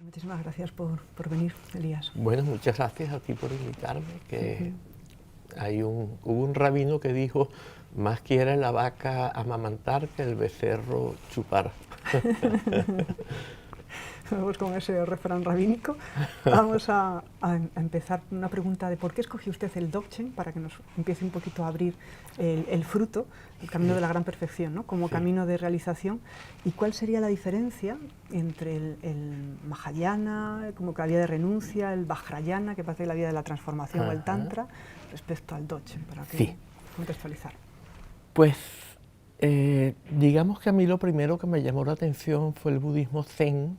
Muchísimas gracias por venir, Elías. Bueno, muchas gracias a ti por invitarme, que hubo un rabino que dijo, más quiere la vaca amamantar que el becerro chupar. Vamos con ese refrán rabínico. Vamos a empezar con una pregunta de por qué escogió usted el Dzogchen, para que nos empiece un poquito a abrir el fruto, el camino de la gran perfección, ¿no? Como camino de realización. ¿Y cuál sería la diferencia entre el Mahayana, como que la vía de renuncia, el Vajrayana, que parece la vía de la transformación, o el Tantra, respecto al Dzogchen, para que contextualizar? Pues digamos que a mí lo primero que me llamó la atención fue el budismo zen,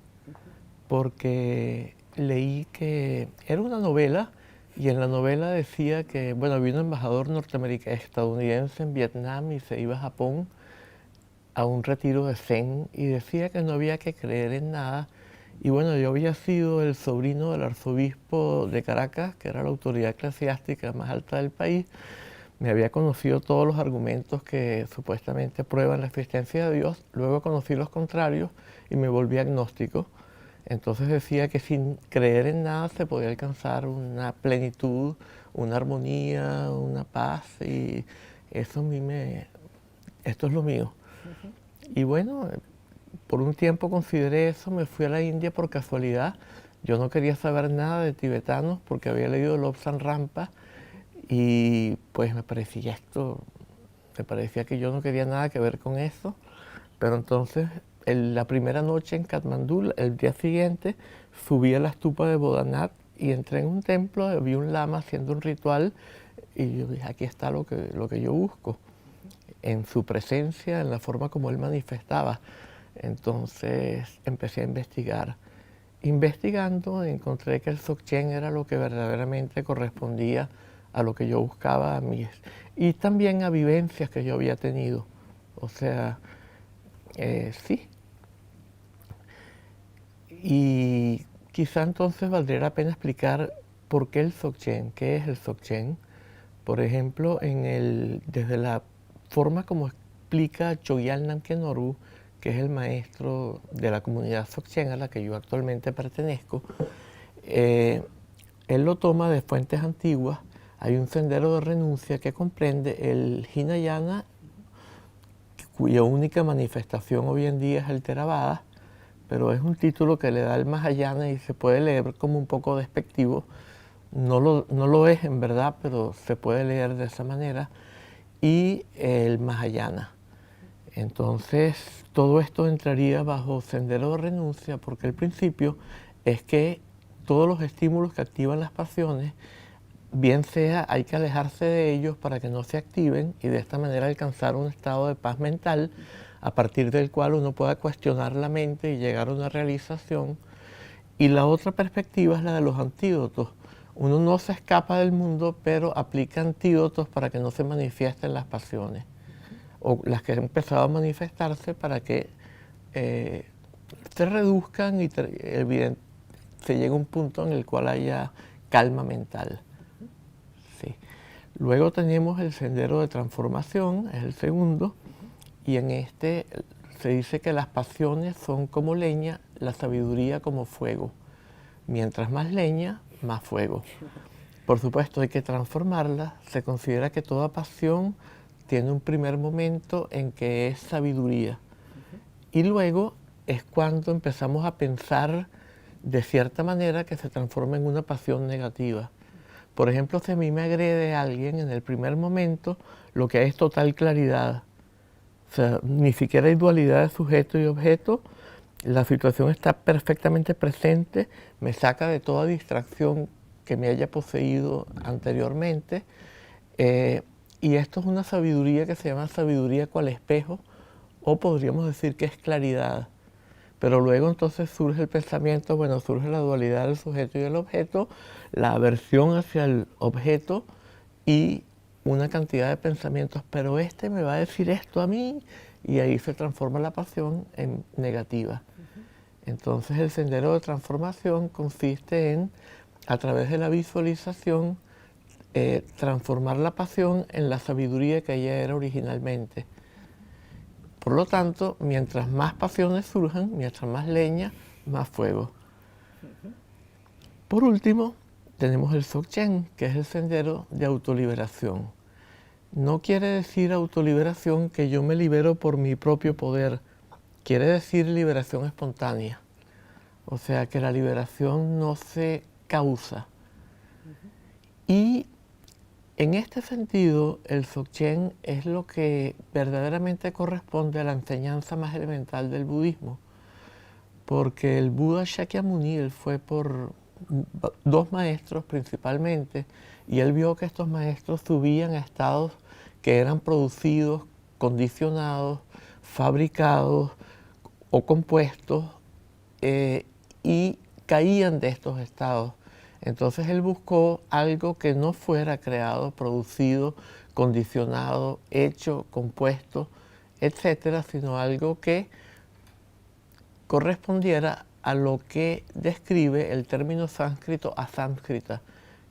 porque leí que era una novela y en la novela decía que, bueno, había un embajador estadounidense en Vietnam y se iba a Japón a un retiro de zen y decía que no había que creer en nada. Y bueno, yo había sido el sobrino del arzobispo de Caracas, que era la autoridad eclesiástica más alta del país. Me había conocido todos los argumentos que supuestamente prueban la existencia de Dios, luego conocí los contrarios y me volví agnóstico. Entonces decía que sin creer en nada se podía alcanzar una plenitud, una armonía, una paz, y eso esto es lo mío. Y bueno, por un tiempo consideré eso, me fui a la India por casualidad. Yo no quería saber nada de tibetanos porque había leído Lobsang Rampa y pues me parecía que yo no quería nada que ver con eso. Pero entonces, la primera noche en Katmandú, el día siguiente, subí a la estupa de Bodhanath y entré en un templo, vi un lama haciendo un ritual y yo dije, aquí está lo que yo busco, en su presencia, en la forma como él manifestaba. Entonces empecé a investigar. Investigando encontré que el Dzogchen era lo que verdaderamente correspondía a lo que yo buscaba y también a vivencias que yo había tenido. O sea, sí. Y quizá entonces valdría la pena explicar por qué el Dzogchen, qué es el Dzogchen. Por ejemplo, desde la forma como explica Chogyal Namkhen Oru, que es el maestro de la comunidad Dzogchen a la que yo actualmente pertenezco, él lo toma de fuentes antiguas. Hay un sendero de renuncia que comprende el Hinayana, cuya única manifestación hoy en día es el Theravada, pero es un título que le da el Mahayana y se puede leer como un poco despectivo. No lo es en verdad, pero se puede leer de esa manera. Y el Mahayana. Entonces, todo esto entraría bajo sendero de renuncia, porque el principio es que todos los estímulos que activan las pasiones, bien sea hay que alejarse de ellos para que no se activen y de esta manera alcanzar un estado de paz mental a partir del cual uno pueda cuestionar la mente y llegar a una realización. Y la otra perspectiva es la de los antídotos. Uno no se escapa del mundo, pero aplica antídotos para que no se manifiesten las pasiones, o las que han empezado a manifestarse para que se reduzcan y se llegue a un punto en el cual haya calma mental. Sí. Luego tenemos el sendero de transformación, es el segundo, y en este se dice que las pasiones son como leña, la sabiduría como fuego. Mientras más leña, más fuego. Por supuesto, hay que transformarla. Se considera que toda pasión tiene un primer momento en que es sabiduría. Y luego es cuando empezamos a pensar de cierta manera que se transforma en una pasión negativa. Por ejemplo, si a mí me agrede alguien, en el primer momento lo que hay es total claridad. O sea, ni siquiera hay dualidad de sujeto y objeto. La situación está perfectamente presente, me saca de toda distracción que me haya poseído anteriormente. Y esto es una sabiduría que se llama sabiduría cual espejo, o podríamos decir que es claridad. Pero luego entonces surge el pensamiento, bueno, surge la dualidad del sujeto y del objeto, la aversión hacia el objeto y una cantidad de pensamientos, pero este me va a decir esto a mí, y ahí se transforma la pasión en negativa. Entonces el sendero de transformación consiste en, a través de la visualización, transformar la pasión en la sabiduría que ella era originalmente. Por lo tanto, mientras más pasiones surjan, mientras más leña, más fuego. Por último, tenemos el Dzogchen, que es el sendero de autoliberación. No quiere decir autoliberación que yo me libero por mi propio poder, quiere decir liberación espontánea. O sea, que la liberación no se causa. Y en este sentido, el Dzogchen es lo que verdaderamente corresponde a la enseñanza más elemental del budismo. Porque el Buda Shakyamuni, él fue por dos maestros principalmente, y él vio que estos maestros subían a estados que eran producidos, condicionados, fabricados o compuestos, y caían de estos estados. Entonces él buscó algo que no fuera creado, producido, condicionado, hecho, compuesto, etcétera, sino algo que correspondiera a lo que describe el término sánscrito asánskrita,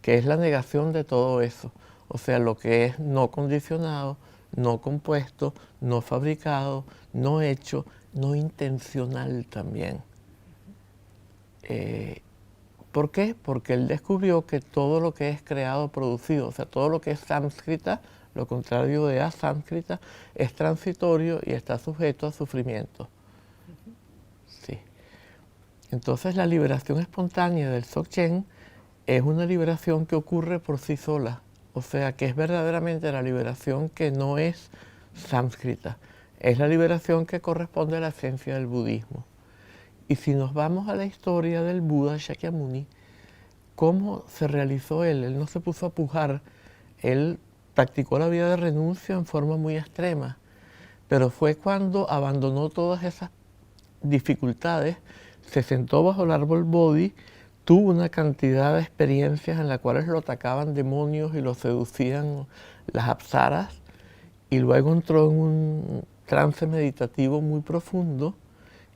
que es la negación de todo eso. O sea, lo que es no condicionado, no compuesto, no fabricado, no hecho, no intencional también. ¿Por qué? Porque él descubrió que todo lo que es creado, producido, o sea, todo lo que es sánskrita, lo contrario de asánskrita, es transitorio y está sujeto a sufrimiento. Sí. Entonces la liberación espontánea del Dzogchen es una liberación que ocurre por sí sola, o sea, que es verdaderamente la liberación que no es sánskrita, es la liberación que corresponde a la esencia del budismo. Y si nos vamos a la historia del Buda Shakyamuni, ¿cómo se realizó él? Él no se puso a pujar, él practicó la vida de renuncia en forma muy extrema, pero fue cuando abandonó todas esas dificultades, se sentó bajo el árbol Bodhi, tuvo una cantidad de experiencias en las cuales lo atacaban demonios y lo seducían las apsaras, y luego entró en un trance meditativo muy profundo,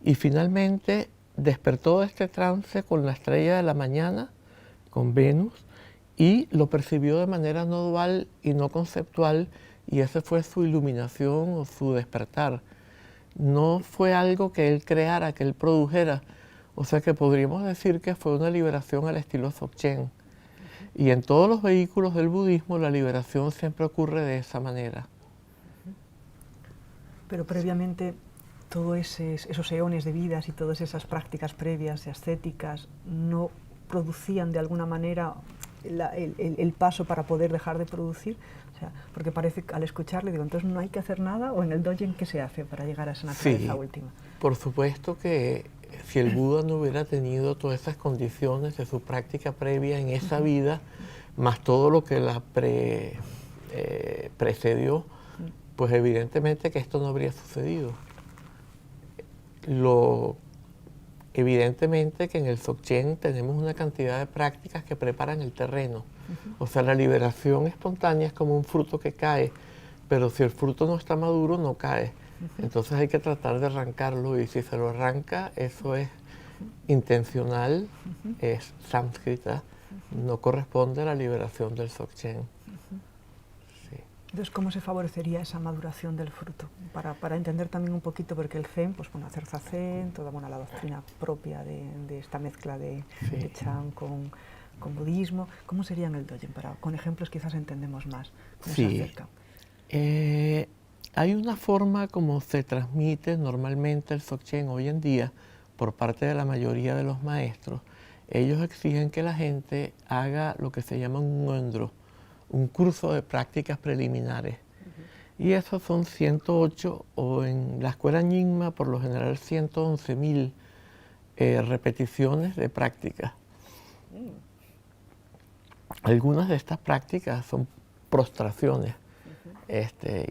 y finalmente despertó de este trance con la estrella de la mañana, con Venus, y lo percibió de manera no dual y no conceptual, y esa fue su iluminación o su despertar. No fue algo que él creara, que él produjera, o sea que podríamos decir que fue una liberación al estilo Dzogchen. Y en todos los vehículos del budismo la liberación siempre ocurre de esa manera. Pero previamente, todos esos eones de vidas y todas esas prácticas previas ascéticas no producían de alguna manera el paso para poder dejar de producir. O sea, porque parece, al escucharle, digo, entonces no hay que hacer nada, o en el Dogen, ¿qué se hace para llegar a esa naturaleza última? Por supuesto que si el Buda no hubiera tenido todas esas condiciones de su práctica previa en esa vida, más todo lo que la precedió, pues evidentemente que esto no habría sucedido. Evidentemente que en el Dzogchen tenemos una cantidad de prácticas que preparan el terreno. O sea, la liberación espontánea es como un fruto que cae, pero si el fruto no está maduro, no cae. Entonces hay que tratar de arrancarlo, y si se lo arranca, eso es intencional, es sánskrita, no corresponde a la liberación del Dzogchen. Entonces, ¿cómo se favorecería esa maduración del fruto? Para entender también un poquito, porque el Zen, pues bueno, hacer Zazen, toda la doctrina propia de esta mezcla de Chan con budismo, ¿cómo sería en el Dogen? Con ejemplos quizás entendemos más cómo se acerca. Hay una forma como se transmite normalmente el Dzogchen hoy en día por parte de la mayoría de los maestros. Ellos exigen que la gente haga lo que se llama un ngondro, un curso de prácticas preliminares. Y esos son 108, o en la escuela Nyingma por lo general 111.000 repeticiones de prácticas. Algunas de estas prácticas son prostraciones,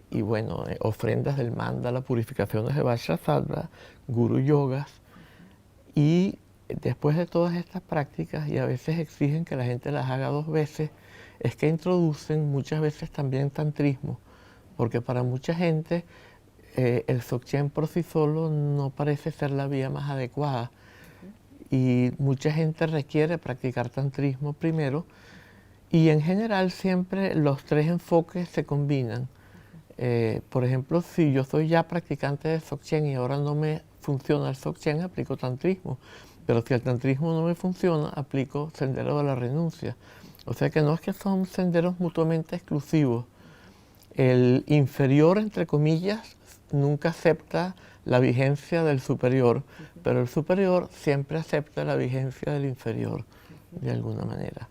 y bueno, ofrendas del mandala, purificaciones de Vajrasattva, guru yogas, y después de todas estas prácticas, y a veces exigen que la gente las haga 2 veces, es que introducen muchas veces también tantrismo, porque para mucha gente el Dzogchen por sí solo no parece ser la vía más adecuada, y mucha gente requiere practicar tantrismo primero, y en general siempre los 3 enfoques se combinan. Por ejemplo, si yo soy ya practicante de Dzogchen y ahora no me funciona el Dzogchen, aplico tantrismo. Pero si el tantrismo no me funciona, aplico sendero de la renuncia. O sea que no es que son senderos mutuamente exclusivos. El inferior, entre comillas, nunca acepta la vigencia del superior, pero el superior siempre acepta la vigencia del inferior, de alguna manera.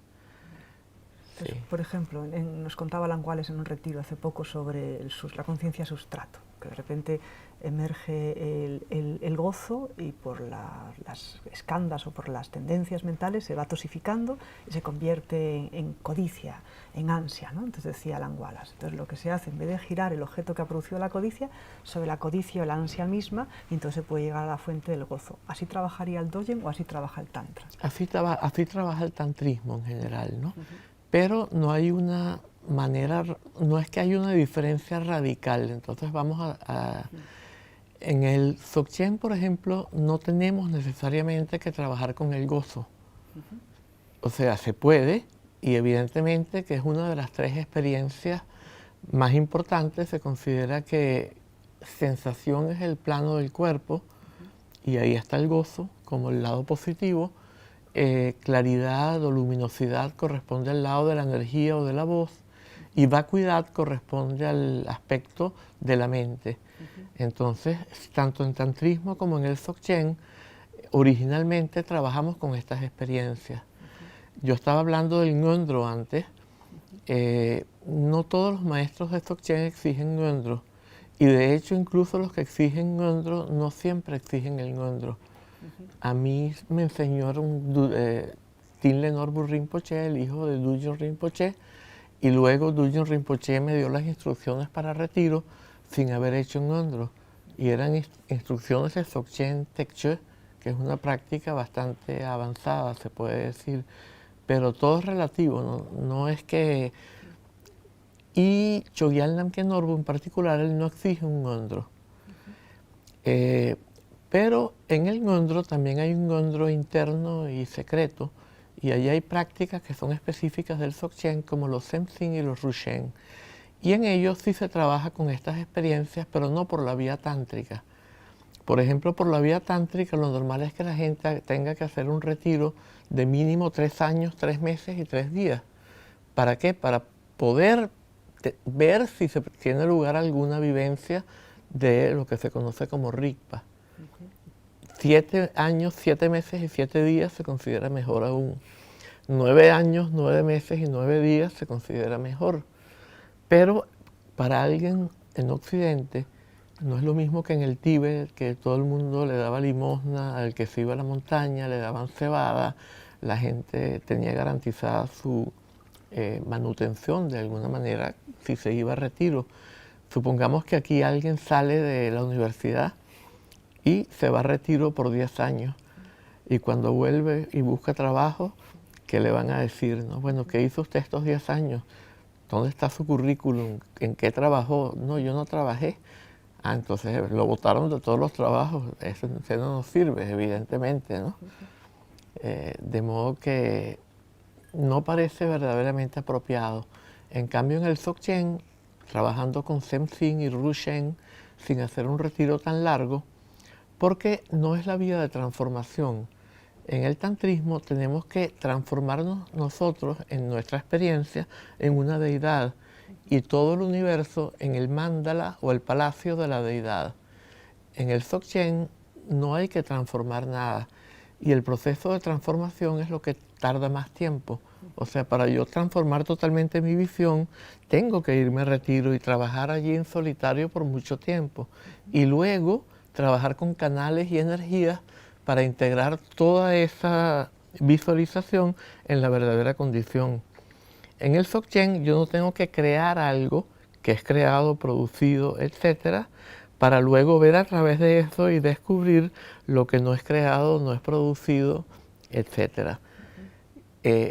Entonces, Sí. por ejemplo, nos contaba Languales en un retiro hace poco sobre la conciencia sustrato, que de repente emerge el gozo y por las escandas o por las tendencias mentales se va tosificando y se convierte en codicia, en ansia, ¿no? Entonces decía Langualas, entonces lo que se hace, en vez de girar el objeto que ha producido la codicia, sobre la codicia o la ansia misma, y entonces se puede llegar a la fuente del gozo. ¿Así trabajaría el Dogen o así trabaja el Tantra? Así trabaja el tantrismo en general, ¿no? Pero no hay una manera, no es que hay una diferencia radical. Entonces en el Dzogchen, por ejemplo, no tenemos necesariamente que trabajar con el gozo. O sea, se puede, y evidentemente que es una de las 3 experiencias más importantes. Se considera que sensación es el plano del cuerpo, y ahí está el gozo como el lado positivo. Claridad o luminosidad corresponde al lado de la energía o de la voz, y vacuidad corresponde al aspecto de la mente. Entonces, tanto en tantrismo como en el Dzogchen, originalmente trabajamos con estas experiencias. Yo estaba hablando del Ngondro antes. No todos los maestros de Dzogchen exigen Ngondro, y de hecho incluso los que exigen Ngondro no siempre exigen el Ngondro. A mí me enseñaron Tinle Norbu Rinpoche, el hijo de Dudjom Rinpoche, y luego Dudjom Rinpoche me dio las instrucciones para retiro sin haber hecho un Ngondro. Y eran instrucciones de Dzogchen Tekche, que es una práctica bastante avanzada, se puede decir, pero todo es relativo, no es que... Y Chogyal Namkhen Norbu en particular, él no exige un Ngondro. Pero en el Ngondro también hay un Ngondro interno y secreto, y allí hay prácticas que son específicas del Dzogchen, como los Semsin y los Rushen. Y en ellos sí se trabaja con estas experiencias, pero no por la vía tántrica. Por ejemplo, por la vía tántrica lo normal es que la gente tenga que hacer un retiro de mínimo 3 años, 3 meses y 3 días. ¿Para qué? Para poder ver si se tiene lugar alguna vivencia de lo que se conoce como Rigpa. 7 años, 7 meses y 7 días se considera mejor aún. 9 años, 9 meses y 9 días se considera mejor. Pero para alguien en Occidente no es lo mismo que en el Tíbet, que todo el mundo le daba limosna, al que se iba a la montaña le daban cebada, la gente tenía garantizada su manutención de alguna manera si se iba a retiro. Supongamos que aquí alguien sale de la universidad y se va a retiro por 10 años, y cuando vuelve y busca trabajo, ¿qué le van a decir? ¿No? Bueno, ¿qué hizo usted estos 10 años? ¿Dónde está su currículum? ¿En qué trabajó? No, yo no trabajé. Ah, entonces lo botaron de todos los trabajos. Eso no nos sirve, evidentemente, ¿no? De modo que no parece verdaderamente apropiado. En cambio, en el Dzogchen, trabajando con Semsin y Rushen, sin hacer un retiro tan largo, porque no es la vía de transformación. En el tantrismo tenemos que transformarnos nosotros en nuestra experiencia en una deidad, y todo el universo en el mandala o el palacio de la deidad. En el Dzogchen no hay que transformar nada, y el proceso de transformación es lo que tarda más tiempo. O sea, para yo transformar totalmente mi visión, tengo que irme a retiro y trabajar allí en solitario por mucho tiempo, y luego trabajar con canales y energías para integrar toda esa visualización en la verdadera condición. En el Dzogchen yo no tengo que crear algo que es creado, producido, etcétera, para luego ver a través de eso y descubrir lo que no es creado, no es producido, etcétera.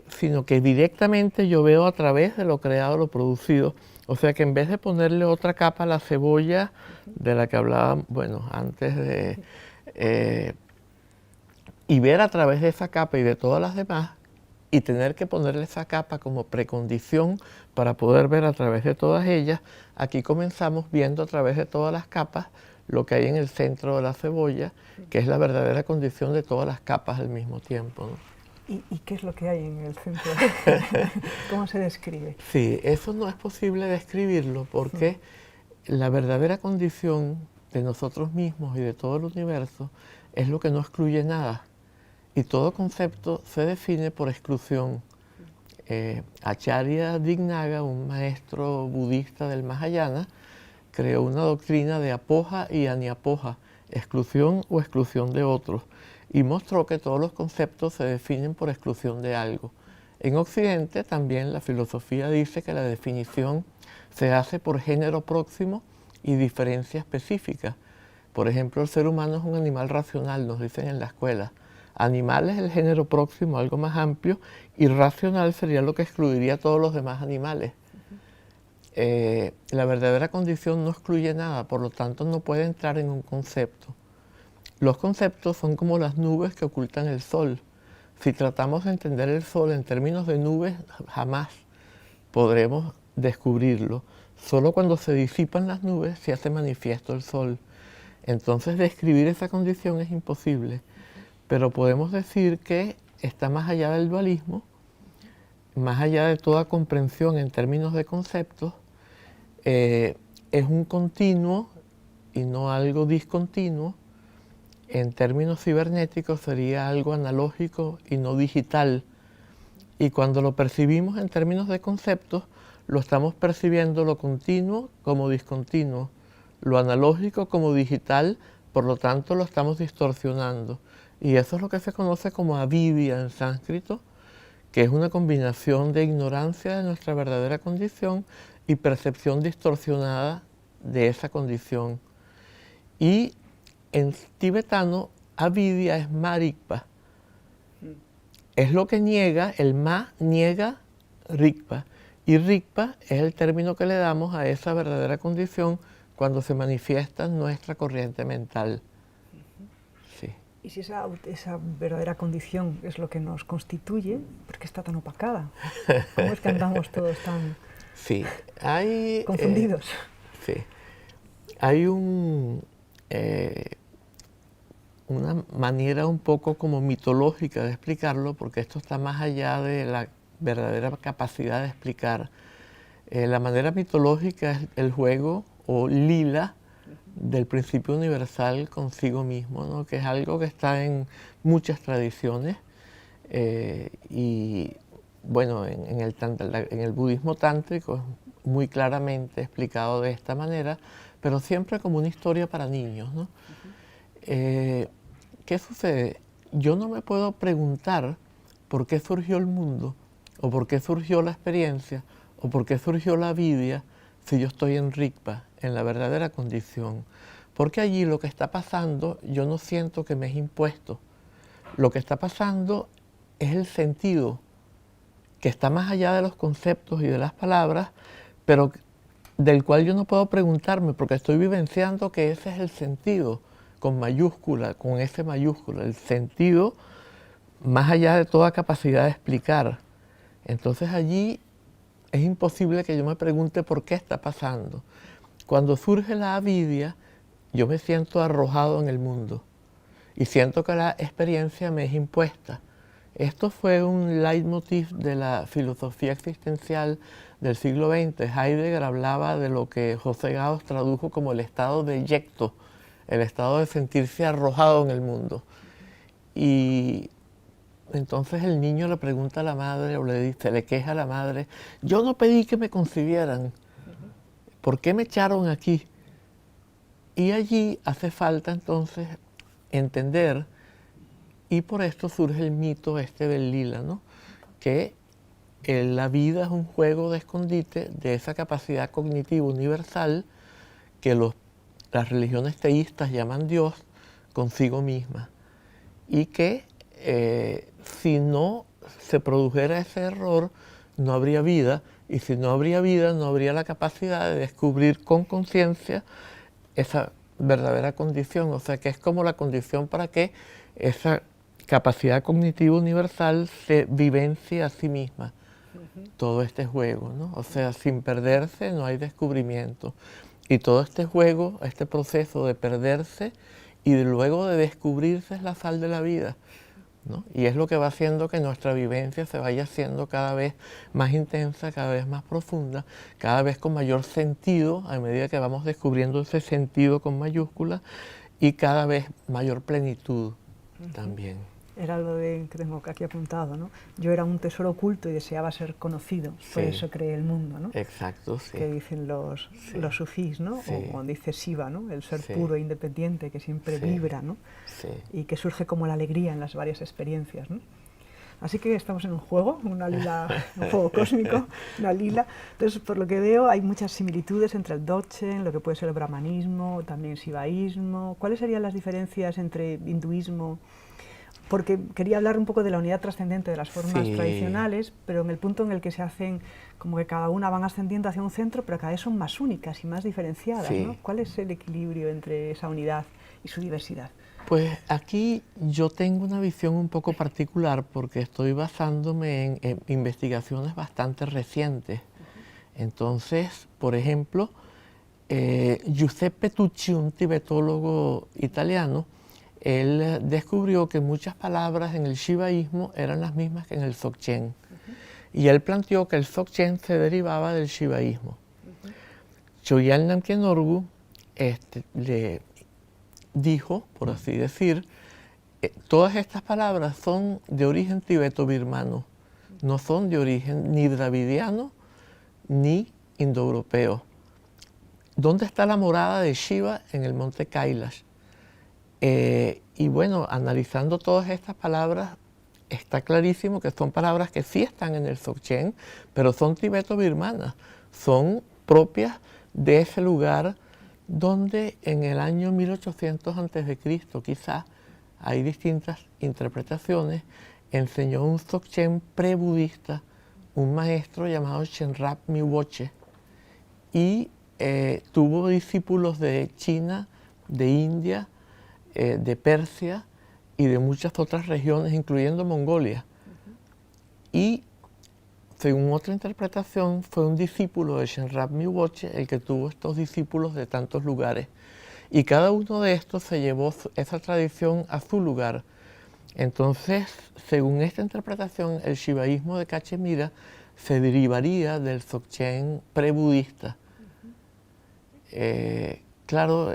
Sino que directamente yo veo a través de lo creado, lo producido. O sea que en vez de ponerle otra capa a la cebolla de la que hablaba, bueno, antes de... y ver a través de esa capa y de todas las demás, y tener que ponerle esa capa como precondición para poder ver a través de todas ellas, aquí comenzamos viendo a través de todas las capas lo que hay en el centro de la cebolla, que es la verdadera condición de todas las capas al mismo tiempo, ¿no? ¿Y qué es lo que hay en el centro? ¿Cómo se describe? Sí, eso no es posible describirlo porque la verdadera condición de nosotros mismos y de todo el universo es lo que no excluye nada. Y todo concepto se define por exclusión. Acharya Dignaga, un maestro budista del Mahayana, creó una doctrina de apoja y aniapoja, exclusión o exclusión de otros, y mostró que todos los conceptos se definen por exclusión de algo. En Occidente también la filosofía dice que la definición se hace por género próximo y diferencia específica. Por ejemplo, el ser humano es un animal racional, nos dicen en la escuela. Animal es el género próximo, algo más amplio, y racional sería lo que excluiría a todos los demás animales. La verdadera condición no excluye nada, por lo tanto no puede entrar en un concepto. Los conceptos son como las nubes que ocultan el sol. Si tratamos de entender el sol en términos de nubes, jamás podremos descubrirlo. Solo cuando se disipan las nubes se hace manifiesto el sol. Entonces describir esa condición es imposible, pero podemos decir que está más allá del dualismo, más allá de toda comprensión en términos de conceptos, es un continuo y no algo discontinuo. En términos cibernéticos sería algo analógico y no digital. Y cuando lo percibimos en términos de conceptos, lo estamos percibiendo lo continuo como discontinuo, lo analógico como digital, por lo tanto lo estamos distorsionando. Y eso es lo que se conoce como avidya en sánscrito, que es una combinación de ignorancia de nuestra verdadera condición y percepción distorsionada de esa condición. Y en tibetano, avidya es marikpa. Es lo que niega, el ma niega rikpa. Y rikpa es el término que le damos a esa verdadera condición cuando se manifiesta en nuestra corriente mental. Sí. Y si esa verdadera condición es lo que nos constituye, ¿por qué está tan opacada? ¿Cómo es que andamos todos tan Sí, hay confundidos? Sí, hay una manera un poco como mitológica de explicarlo, porque esto está más allá de la verdadera capacidad de explicar. La manera mitológica es el juego o lila del principio universal consigo mismo, ¿no? Que es algo que está en muchas tradiciones y bueno, en el budismo tántrico es muy claramente explicado de esta manera, pero siempre como una historia para niños, ¿no? ¿Qué sucede? Yo no me puedo preguntar por qué surgió el mundo, o por qué surgió la experiencia, o por qué surgió la avidya, si yo estoy en Rigpa, en la verdadera condición. Porque allí lo que está pasando, yo no siento que me es impuesto. Lo que está pasando es el sentido, que está más allá de los conceptos y de las palabras, pero del cual yo no puedo preguntarme, porque estoy vivenciando que ese es el sentido, con mayúscula, con S mayúscula, el sentido más allá de toda capacidad de explicar. Entonces allí es imposible que yo me pregunte por qué está pasando. Cuando surge la avidya, yo me siento arrojado en el mundo y siento que la experiencia me es impuesta. Esto fue un leitmotiv de la filosofía existencial del siglo XX. Heidegger hablaba de lo que José Gauss tradujo como el estado de yecto, el estado de sentirse arrojado en el mundo. Y entonces el niño le pregunta a la madre o le dice, le queja a la madre, yo no pedí que me concibieran, ¿por qué me echaron aquí? Y allí hace falta entonces entender, y por esto surge el mito este del lila, ¿no? Que la vida es un juego de escondite de esa capacidad cognitiva universal que las religiones teístas llaman Dios consigo misma. Y que si no se produjera ese error, no habría vida, y si no habría vida, no habría la capacidad de descubrir con conciencia esa verdadera condición. O sea, que es como la condición para que esa capacidad cognitiva universal se vivencie a sí misma. Todo este juego, ¿no? O sea, sin perderse no hay descubrimiento. Y todo este juego, este proceso de perderse y luego de descubrirse es la sal de la vida, ¿no? Y es lo que va haciendo que nuestra vivencia se vaya haciendo cada vez más intensa, cada vez más profunda, cada vez con mayor sentido, a medida que vamos descubriendo ese sentido con mayúsculas, y cada vez mayor plenitud también. Era lo que tengo aquí apuntado, ¿no? Yo era un tesoro oculto y deseaba ser conocido, por eso creé el mundo, ¿no? Exacto, sí. Que dicen los sufís, ¿no? Sí. O dice Shiva, ¿no? El ser puro e independiente que siempre vibra, ¿no? Sí. Y que surge como la alegría en las varias experiencias, ¿no? Así que estamos en un juego, una lila, un juego cósmico, una lila. Entonces, por lo que veo, hay muchas similitudes entre el Dzogchen, lo que puede ser el brahmanismo, también shivaísmo. ¿Cuáles serían las diferencias entre hinduismo? Porque quería hablar un poco de la unidad trascendente de las formas tradicionales, pero en el punto en el que se hacen, como que cada una van ascendiendo hacia un centro, pero cada vez son más únicas y más diferenciadas, ¿no? ¿Cuál es el equilibrio entre esa unidad y su diversidad? Pues aquí yo tengo una visión un poco particular porque estoy basándome en investigaciones bastante recientes. Entonces, por ejemplo, Giuseppe Tucci, un tibetólogo italiano, él descubrió que muchas palabras en el shivaísmo eran las mismas que en el Dzogchen. Y él planteó que el Dzogchen se derivaba del shivaísmo. Chogyal Namkyen Orgu le dijo, por así decir, todas estas palabras son de origen tibeto-birmano, no son de origen ni dravidiano ni indoeuropeo. ¿Dónde está la morada de Shiva? En el monte Kailash. Y bueno, analizando todas estas palabras, está clarísimo que son palabras que sí están en el Dzogchen, pero son tibeto-birmanas, son propias de ese lugar donde en el año 1800 a.C., quizás, hay distintas interpretaciones, enseñó un Dzogchen pre-budista, un maestro llamado Shenrab Miwoche, y tuvo discípulos de China, de India, de Persia y de muchas otras regiones, incluyendo Mongolia. Y según otra interpretación, fue un discípulo de Shenrab Miwoche el que tuvo estos discípulos de tantos lugares. Y cada uno de estos se llevó esa tradición a su lugar. Entonces, según esta interpretación, el shivaísmo de Cachemira se derivaría del Dzogchen pre-budista. Claro,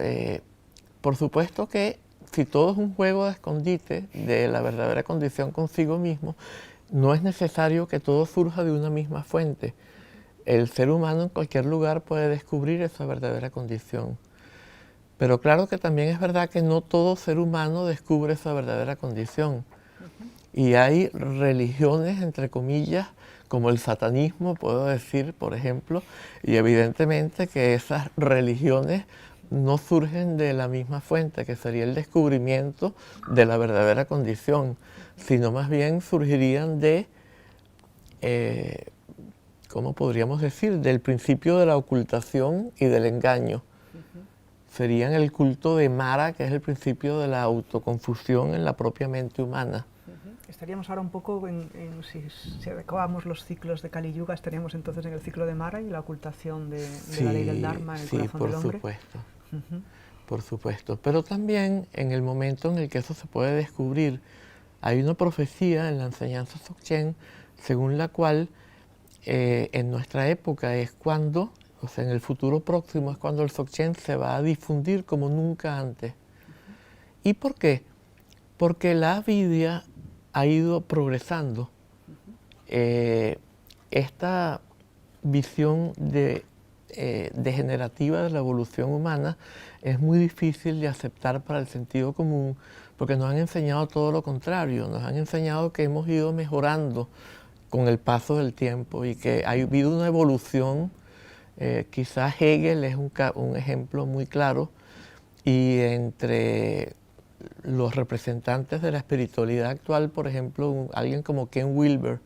por supuesto que si todo es un juego de escondite de la verdadera condición consigo mismo, no es necesario que todo surja de una misma fuente. El ser humano en cualquier lugar puede descubrir esa verdadera condición. Pero claro que también es verdad que no todo ser humano descubre esa verdadera condición. Y hay religiones, entre comillas, como el satanismo, puedo decir, por ejemplo, y evidentemente que esas religiones no surgen de la misma fuente, que sería el descubrimiento de la verdadera condición, sino más bien surgirían de, ¿cómo podríamos decir?, del principio de la ocultación y del engaño. Serían el culto de Mara, que es el principio de la autoconfusión en la propia mente humana. Estaríamos ahora un poco, si adecuamos los ciclos de Kali Yuga, estaríamos entonces en el ciclo de Mara y la ocultación de la ley del Dharma en el corazón del hombre. Sí, por supuesto. Por supuesto. Pero también en el momento en el que eso se puede descubrir, hay una profecía en la enseñanza Dzogchen según la cual en nuestra época es cuando, o sea, en el futuro próximo es cuando el Dzogchen se va a difundir como nunca antes. ¿Y por qué? Porque la avidia ha ido progresando. Esta visión degenerativa de la evolución humana es muy difícil de aceptar para el sentido común, porque nos han enseñado todo lo contrario, nos han enseñado que hemos ido mejorando con el paso del tiempo y que ha habido una evolución. Quizás Hegel es un ejemplo muy claro, y entre los representantes de la espiritualidad actual, por ejemplo, alguien como Ken Wilber,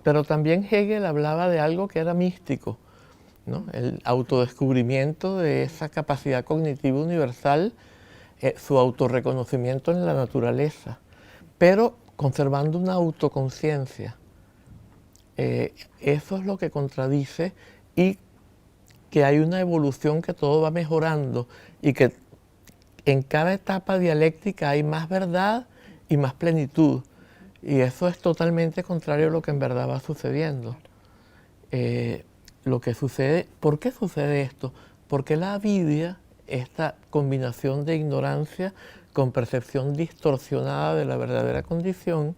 pero también Hegel hablaba de algo que era místico, ¿no? El autodescubrimiento de esa capacidad cognitiva universal, su autorreconocimiento en la naturaleza, pero conservando una autoconciencia. Eso es lo que contradice, y que hay una evolución, que todo va mejorando y que en cada etapa dialéctica hay más verdad y más plenitud. Y eso es totalmente contrario a lo que en verdad va sucediendo. Lo que sucede, ¿por qué sucede esto? Porque la avidia, esta combinación de ignorancia con percepción distorsionada de la verdadera condición,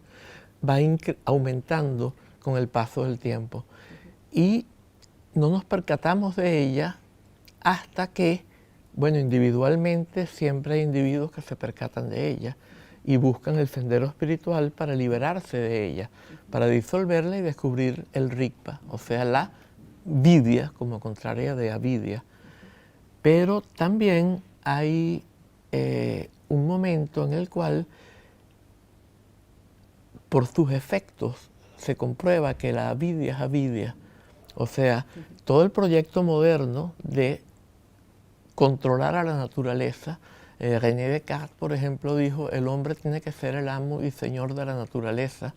va aumentando con el paso del tiempo. Y no nos percatamos de ella hasta que, bueno, individualmente siempre hay individuos que se percatan de ella y buscan el sendero espiritual para liberarse de ella, para disolverla y descubrir el Rigpa, o sea, la vidya, como contraria de avidia. Pero también hay un momento en el cual, por sus efectos, se comprueba que la avidia es avidia. O sea, todo el proyecto moderno de controlar a la naturaleza, René Descartes, por ejemplo, dijo: el hombre tiene que ser el amo y señor de la naturaleza.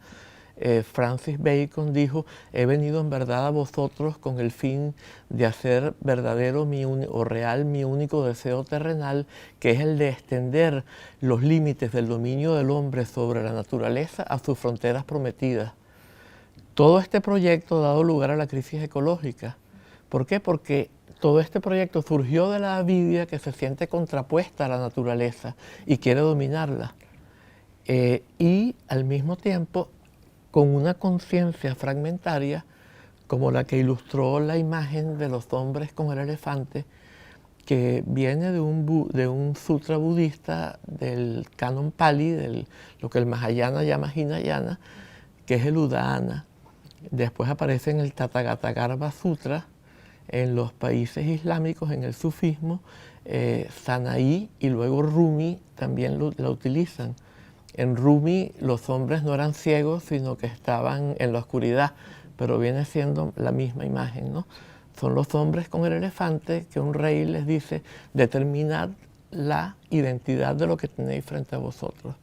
Francis Bacon dijo: he venido en verdad a vosotros con el fin de hacer verdadero o real mi único deseo terrenal, que es el de extender los límites del dominio del hombre sobre la naturaleza a sus fronteras prometidas. Todo este proyecto ha dado lugar a la crisis ecológica. ¿Por qué? Porque todo este proyecto surgió de la avidia, que se siente contrapuesta a la naturaleza y quiere dominarla. Y al mismo tiempo, con una conciencia fragmentaria, como la que ilustró la imagen de los hombres con el elefante, que viene de un sutra budista del canon Pali, lo que el Mahayana llama Hinayana, que es el Udana. Después aparece en el Tathagata Sutra, en los países islámicos, en el sufismo, Sanaí y luego Rumi también la utilizan. En Rumi los hombres no eran ciegos, sino que estaban en la oscuridad, pero viene siendo la misma imagen, ¿no? Son los hombres con el elefante que un rey les dice: determinad la identidad de lo que tenéis frente a vosotros.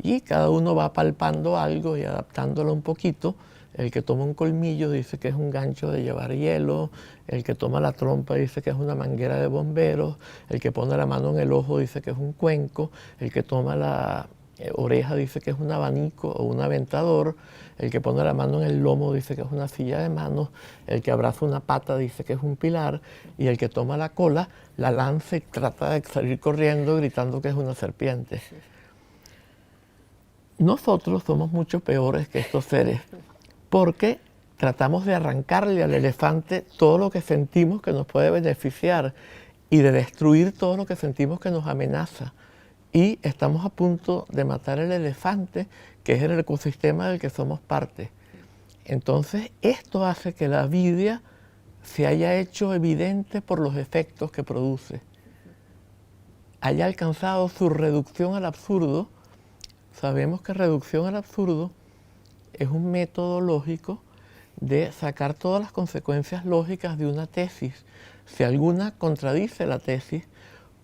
Y cada uno va palpando algo y adaptándolo un poquito. El que toma un colmillo dice que es un gancho de llevar hielo, el que toma la trompa dice que es una manguera de bomberos, el que pone la mano en el ojo dice que es un cuenco, el que toma la oreja dice que es un abanico o un aventador, el que pone la mano en el lomo dice que es una silla de manos, el que abraza una pata dice que es un pilar, y el que toma la cola la lanza y trata de salir corriendo gritando que es una serpiente. Nosotros somos mucho peores que estos seres, porque tratamos de arrancarle al elefante todo lo que sentimos que nos puede beneficiar y de destruir todo lo que sentimos que nos amenaza. Y estamos a punto de matar el elefante, que es el ecosistema del que somos parte. Entonces, esto hace que la avidia se haya hecho evidente por los efectos que produce, haya alcanzado su reducción al absurdo. Sabemos que reducción al absurdo es un método lógico de sacar todas las consecuencias lógicas de una tesis. Si alguna contradice la tesis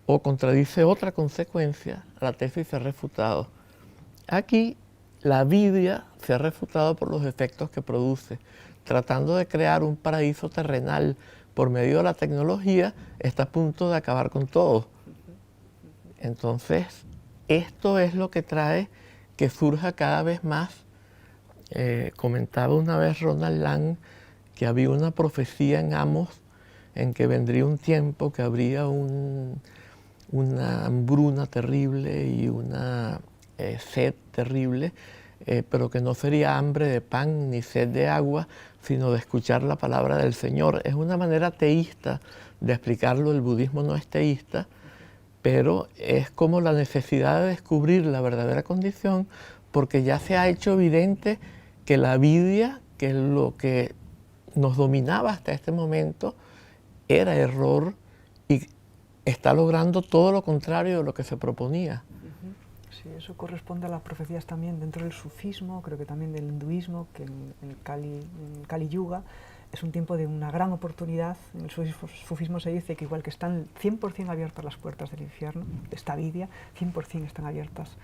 o contradice otra consecuencia, la tesis se ha refutado. Aquí la avidia se ha refutado por los efectos que produce. Tratando de crear un paraíso terrenal por medio de la tecnología, está a punto de acabar con todo. Entonces, esto es lo que trae que surja cada vez más. Comentaba una vez Ronald Lang que había una profecía en Amos en que vendría un tiempo que habría una hambruna terrible y una sed terrible, pero que no sería hambre de pan ni sed de agua, sino de escuchar la palabra del Señor. Es una manera teísta de explicarlo. El budismo no es teísta, pero es como la necesidad de descubrir la verdadera condición, porque ya se ha hecho evidente que la avidia, que es lo que nos dominaba hasta este momento, era error y está logrando todo lo contrario de lo que se proponía. Sí, eso corresponde a las profecías también dentro del sufismo, creo que también del hinduismo, que en el Kali Yuga es un tiempo de una gran oportunidad. En el sufismo se dice que igual que están 100% abiertas las puertas del infierno, de esta vidia, 100% están abiertas.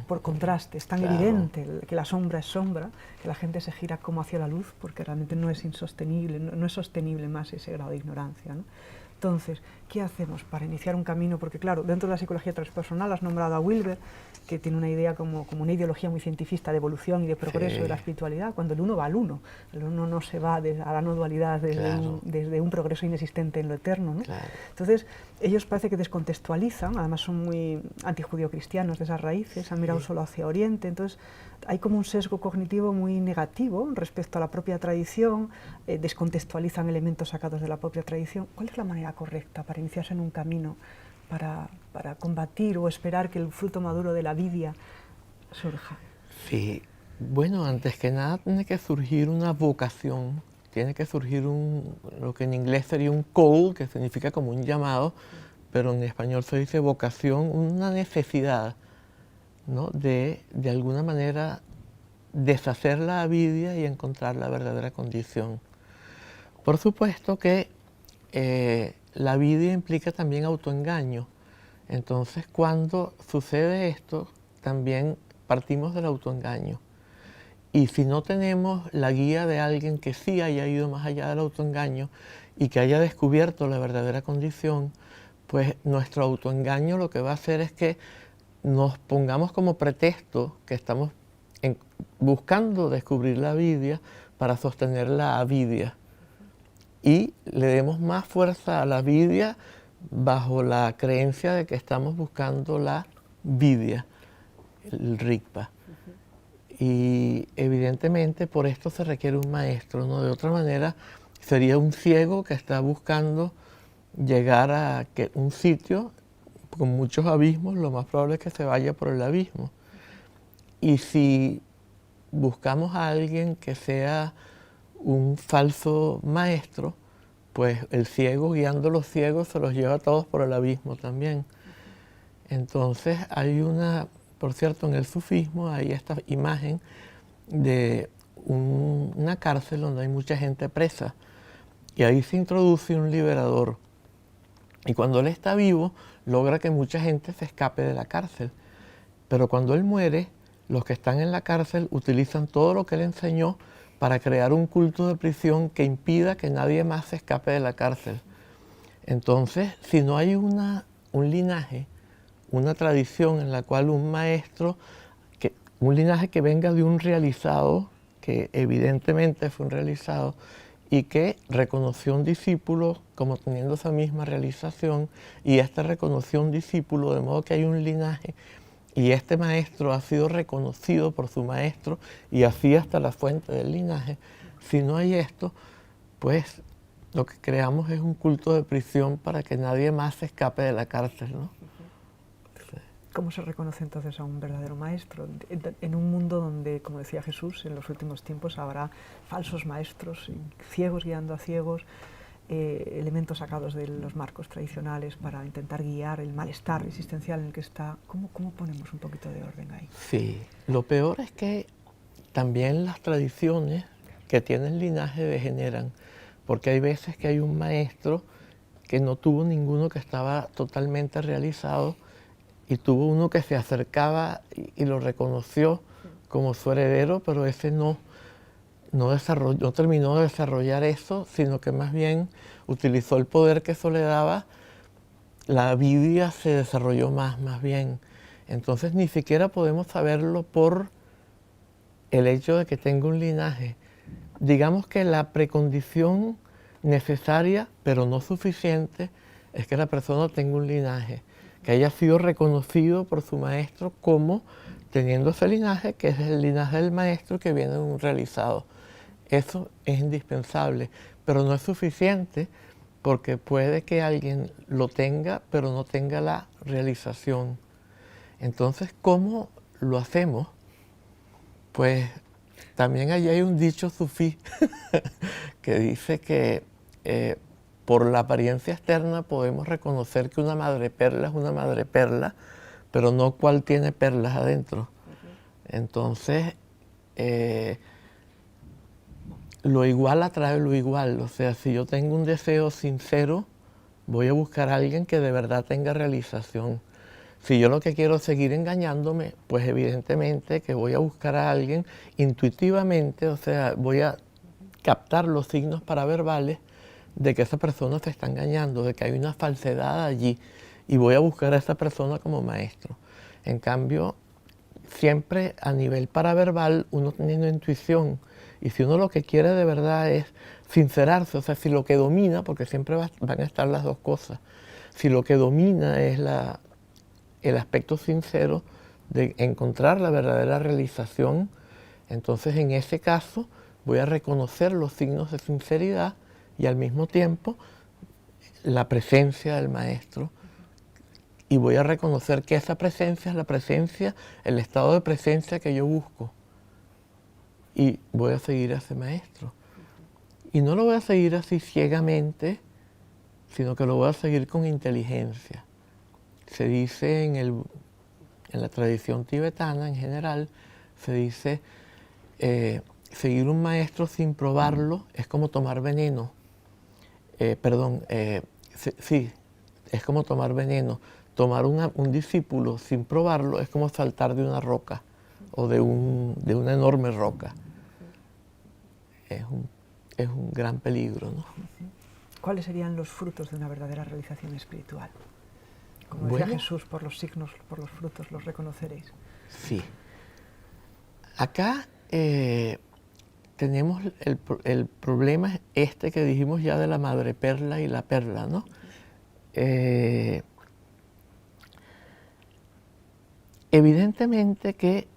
Por contraste, es tan evidente que la sombra es sombra, que la gente se gira como hacia la luz, porque realmente no es insostenible, no es sostenible más ese grado de ignorancia, ¿no? Entonces, ¿qué hacemos para iniciar un camino? Porque claro, dentro de la psicología transpersonal has nombrado a Wilber, que tiene una idea como una ideología muy cientifista de evolución y de progreso de la espiritualidad, cuando el uno va al uno. El uno no se va a la no dualidad desde un progreso inexistente en lo eterno, ¿no? Entonces, ellos parece que descontextualizan, además son muy antijudio-cristianos de esas raíces, han mirado solo hacia Oriente, entonces hay como un sesgo cognitivo muy negativo respecto a la propia tradición, descontextualizan elementos sacados de la propia tradición. ¿Cuál es la manera correcta para iniciarse en un camino, para combatir o esperar que el fruto maduro de la vidia surja? Sí, bueno, antes que nada tiene que surgir una vocación, tiene que surgir lo que en inglés sería un call, que significa como un llamado, pero en español se dice vocación, una necesidad, ¿no? De alguna manera deshacer la avidia y encontrar la verdadera condición. Por supuesto que la avidia implica también autoengaño. Entonces, cuando sucede esto, también partimos del autoengaño. Y si no tenemos la guía de alguien que sí haya ido más allá del autoengaño y que haya descubierto la verdadera condición, pues nuestro autoengaño lo que va a hacer es que nos pongamos como pretexto que estamos buscando descubrir la avidia para sostener la avidia. Y le demos más fuerza a la avidia bajo la creencia de que estamos buscando la vidia, el rigpa. Y evidentemente por esto se requiere un maestro, ¿no? De otra manera sería un ciego que está buscando llegar a un sitio con muchos abismos, lo más probable es que se vaya por el abismo. Y si buscamos a alguien que sea un falso maestro, pues el ciego guiando a los ciegos se los lleva a todos por el abismo también. Entonces hay por cierto, en el sufismo hay esta imagen de una cárcel donde hay mucha gente presa y ahí se introduce un liberador y cuando él está vivo logra que mucha gente se escape de la cárcel, pero cuando él muere, los que están en la cárcel utilizan todo lo que él enseñó para crear un culto de prisión que impida que nadie más se escape de la cárcel. Entonces, si no hay un linaje, una tradición en la cual un maestro, un linaje que venga de un realizado, que evidentemente fue un realizado, y que reconoció a un discípulo como teniendo esa misma realización, y este reconoció a un discípulo, de modo que hay un linaje, y este maestro ha sido reconocido por su maestro, y así hasta la fuente del linaje. Si no hay esto, pues lo que creamos es un culto de prisión para que nadie más se escape de la cárcel, ¿no? ¿Cómo se reconoce entonces a un verdadero maestro? En un mundo donde, como decía Jesús, en los últimos tiempos habrá falsos maestros, ciegos guiando a ciegos, elementos sacados de los marcos tradicionales para intentar guiar el malestar existencial en el que está. ¿Cómo ponemos un poquito de orden ahí? Sí, lo peor es que también las tradiciones que tienen linaje degeneran, porque hay veces que hay un maestro que no tuvo ninguno que estaba totalmente realizado y tuvo uno que se acercaba y lo reconoció como su heredero, pero ese no terminó de desarrollar eso, sino que más bien utilizó el poder que eso le daba, la avidia se desarrolló más bien. Entonces ni siquiera podemos saberlo por el hecho de que tenga un linaje. Digamos que la precondición necesaria, pero no suficiente, es que la persona tenga un linaje, que haya sido reconocido por su maestro como teniendo ese linaje, que es el linaje del maestro que viene de un realizado. Eso es indispensable, pero no es suficiente porque puede que alguien lo tenga, pero no tenga la realización. Entonces, ¿cómo lo hacemos? Pues también allí hay un dicho sufí que dice que por la apariencia externa podemos reconocer que una madreperla es una madreperla, pero no cuál tiene perlas adentro. Entonces, lo igual atrae lo igual. O sea, si yo tengo un deseo sincero, voy a buscar a alguien que de verdad tenga realización. Si yo lo que quiero es seguir engañándome, pues evidentemente que voy a buscar a alguien intuitivamente, o sea, voy a captar los signos paraverbales de que esa persona se está engañando, de que hay una falsedad allí, y voy a buscar a esa persona como maestro. En cambio, siempre a nivel paraverbal uno tiene una intuición, y si uno lo que quiere de verdad es sincerarse, o sea, si lo que domina, porque siempre van a estar las dos cosas, si lo que domina es el aspecto sincero de encontrar la verdadera realización, entonces en ese caso voy a reconocer los signos de sinceridad y al mismo tiempo la presencia del maestro, y voy a reconocer que esa presencia es la presencia, el estado de presencia que yo busco, y voy a seguir a ese maestro. Y no lo voy a seguir así ciegamente, sino que lo voy a seguir con inteligencia. Se dice en la tradición tibetana en general, se dice, seguir un maestro sin probarlo es como tomar veneno. Sí, es como tomar veneno. Tomar un discípulo sin probarlo es como saltar de una roca o de una enorme roca. Es un gran peligro, ¿no? ¿Cuáles serían los frutos de una verdadera realización espiritual? Como decía Jesús, por los signos, por los frutos los reconoceréis. Sí. Acá tenemos el problema este que dijimos ya de la madreperla y la perla, ¿no? Evidentemente que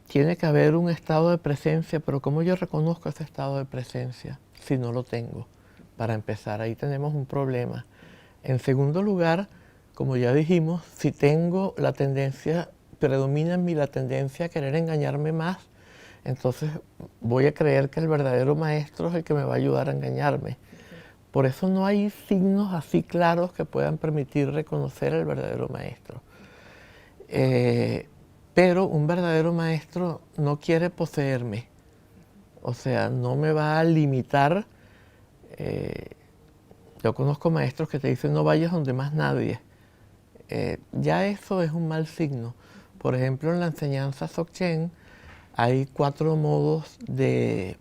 tiene que haber un estado de presencia, pero ¿cómo yo reconozco ese estado de presencia si no lo tengo? Para empezar, ahí tenemos un problema. En segundo lugar, como ya dijimos, si tengo la tendencia, predomina en mí la tendencia a querer engañarme más, entonces voy a creer que el verdadero maestro es el que me va a ayudar a engañarme. Por eso no hay signos así claros que puedan permitir reconocer al verdadero maestro. Pero un verdadero maestro no quiere poseerme, o sea, no me va a limitar. Yo conozco maestros que te dicen no vayas donde más nadie. Ya eso es un mal signo. Por ejemplo, en la enseñanza Dzogchen hay 4 modos de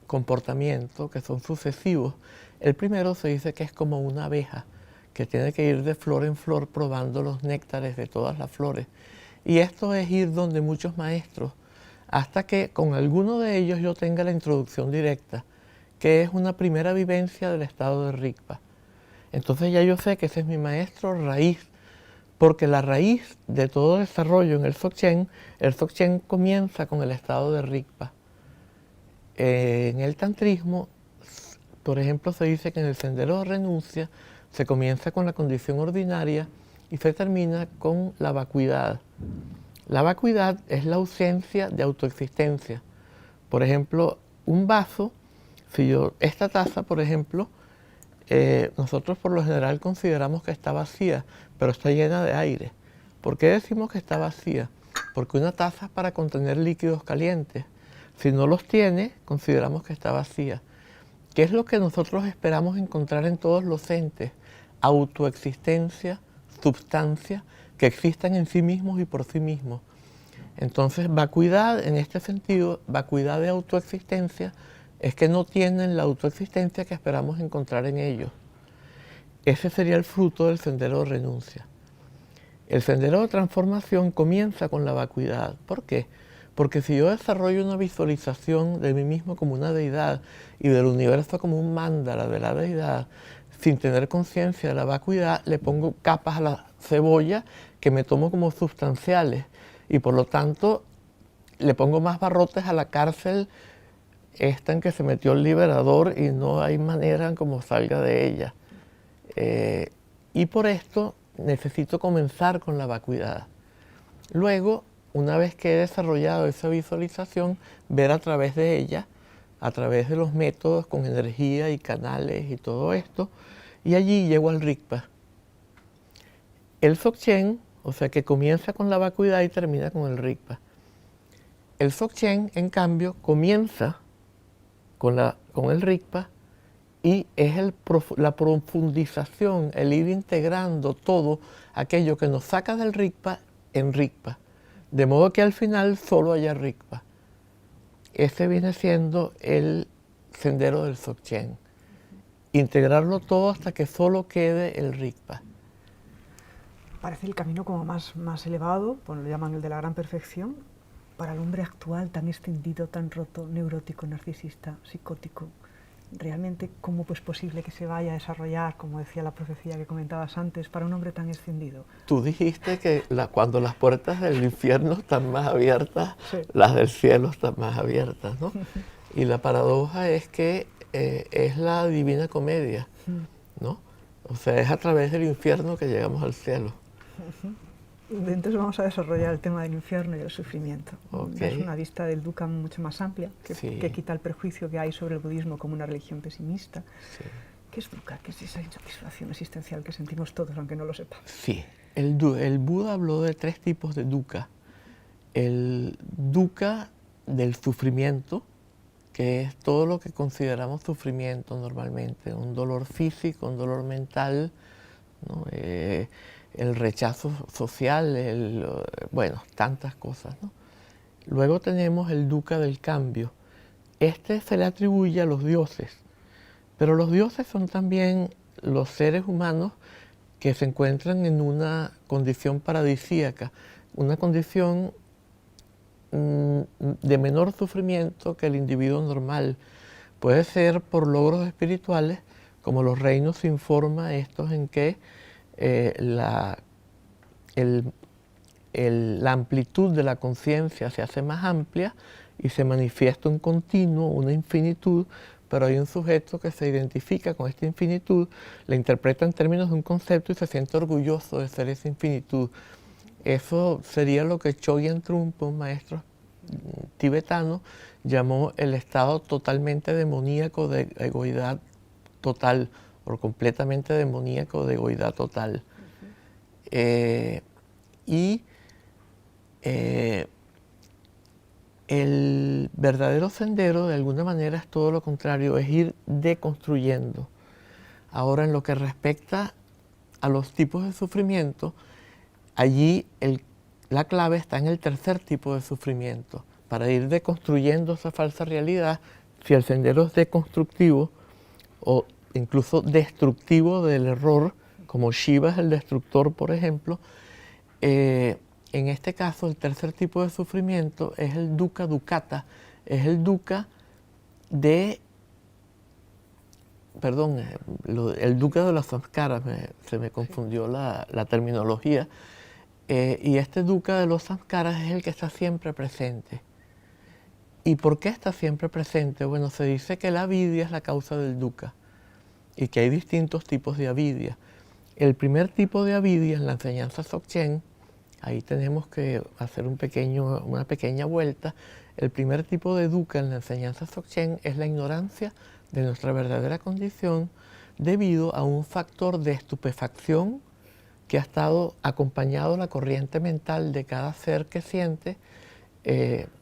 comportamiento que son sucesivos. El primero se dice que es como una abeja, que tiene que ir de flor en flor probando los néctares de todas las flores. Y esto es ir donde muchos maestros, hasta que con alguno de ellos yo tenga la introducción directa, que es una primera vivencia del estado de Rigpa. Entonces ya yo sé que ese es mi maestro raíz, porque la raíz de todo desarrollo en el Dzogchen comienza con el estado de Rigpa. En el tantrismo, por ejemplo, se dice que en el sendero de renuncia se comienza con la condición ordinaria y se termina con la vacuidad. La vacuidad es la ausencia de autoexistencia. Por ejemplo, un vaso, esta taza, por ejemplo, nosotros por lo general consideramos que está vacía, pero está llena de aire. ¿Por qué decimos que está vacía? Porque una taza es para contener líquidos calientes. Si no los tiene, consideramos que está vacía. ¿Qué es lo que nosotros esperamos encontrar en todos los entes? Autoexistencia, substancia, que existan en sí mismos y por sí mismos. Entonces, vacuidad, en este sentido, vacuidad de autoexistencia, es que no tienen la autoexistencia que esperamos encontrar en ellos. Ese sería el fruto del sendero de renuncia. El sendero de transformación comienza con la vacuidad. ¿Por qué? Porque si yo desarrollo una visualización de mí mismo como una deidad y del universo como un mandala de la deidad, sin tener conciencia de la vacuidad, le pongo capas a la cebolla que me tomo como sustanciales y por lo tanto le pongo más barrotes a la cárcel esta en que se metió el liberador y no hay manera en cómo salga de ella. Y por esto necesito comenzar con la vacuidad. Luego, una vez que he desarrollado esa visualización, ver a través de ella, a través de los métodos con energía y canales y todo esto, y allí llego al Rigpa. El Dzogchen, o sea que comienza con la vacuidad y termina con el Rigpa. El Dzogchen, en cambio, comienza con el Rigpa, y es la profundización, el ir integrando todo aquello que nos saca del Rigpa en Rigpa, de modo que al final solo haya Rigpa. Ese viene siendo el sendero del Dzogchen. Integrarlo todo hasta que solo quede el Rigpa. Parece el camino como más elevado, bueno, lo llaman el de la gran perfección, para el hombre actual tan extendido, tan roto, neurótico, narcisista, psicótico. Realmente, ¿cómo es posible que se vaya a desarrollar, como decía la profecía que comentabas antes, para un hombre tan extendido? Tú dijiste que cuando las puertas del infierno están más abiertas, Sí. las del cielo están más abiertas, ¿no? Y la paradoja es que es la divina comedia, ¿no? O sea, es a través del infierno que llegamos al cielo. Entonces vamos a desarrollar el tema del infierno y del sufrimiento. Okay. Es una vista del dukkha mucho más amplia, Sí. que quita el prejuicio que hay sobre el budismo como una religión pesimista. Sí. ¿Qué es dukkha? ¿Qué es esa insatisfacción existencial que sentimos todos, aunque no lo sepamos? Sí, el Buda habló de 3 tipos de dukkha. El dukkha del sufrimiento, que es todo lo que consideramos sufrimiento normalmente, un dolor físico, un dolor mental, ¿no? El rechazo social, bueno, tantas cosas, ¿no? Luego tenemos el dukkha del cambio. Este se le atribuye a los dioses, pero los dioses son también los seres humanos que se encuentran en una condición paradisíaca, una condición de menor sufrimiento que el individuo normal. Puede ser por logros espirituales, como los reinos sin forma, estos en que la amplitud de la conciencia se hace más amplia y se manifiesta un continuo, una infinitud, pero hay un sujeto que se identifica con esta infinitud, la interpreta en términos de un concepto y se siente orgulloso de ser esa infinitud. Eso sería lo que Chogyam Trungpa, un maestro tibetano, llamó el estado totalmente demoníaco de egoidad total, o completamente demoníaco de egoidad total. El verdadero sendero, de alguna manera, es todo lo contrario, es ir deconstruyendo. Ahora, en lo que respecta a los tipos de sufrimiento, allí la clave está en el tercer tipo de sufrimiento. Para ir deconstruyendo esa falsa realidad, si el sendero es deconstructivo o incluso destructivo del error, como Shiva es el destructor, por ejemplo, en este caso el tercer tipo de sufrimiento es el dukkha dukkata, es el dukkha de, perdón, el dukkha de las samskaras, se me confundió la terminología, y este dukkha de los samskaras es el que está siempre presente. ¿Y por qué está siempre presente? Bueno, se dice que la avidya es la causa del dukkha y que hay distintos tipos de avidya. El primer tipo de avidya en la enseñanza Dzogchen, ahí tenemos que hacer una pequeña vuelta. El primer tipo de dukkha en la enseñanza Dzogchen es la ignorancia de nuestra verdadera condición debido a un factor de estupefacción que ha estado acompañado de la corriente mental de cada ser que siente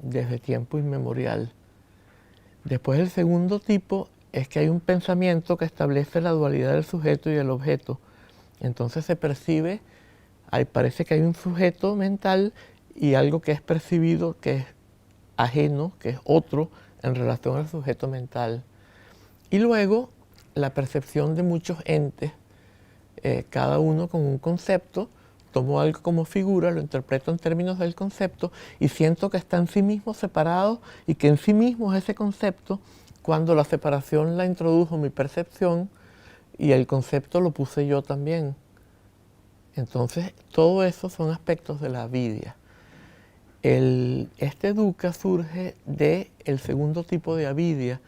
desde tiempo inmemorial. Después el segundo tipo es que hay un pensamiento que establece la dualidad del sujeto y el objeto. Entonces se percibe, parece que hay un sujeto mental y algo que es percibido que es ajeno, que es otro en relación al sujeto mental. Y luego la percepción de muchos entes, cada uno con un concepto, tomo algo como figura, lo interpreto en términos del concepto y siento que está en sí mismo separado y que en sí mismo es ese concepto cuando la separación la introdujo mi percepción y el concepto lo puse yo también. Entonces, todo eso son aspectos de la avidya. Este dukkha surge del segundo tipo de avidya.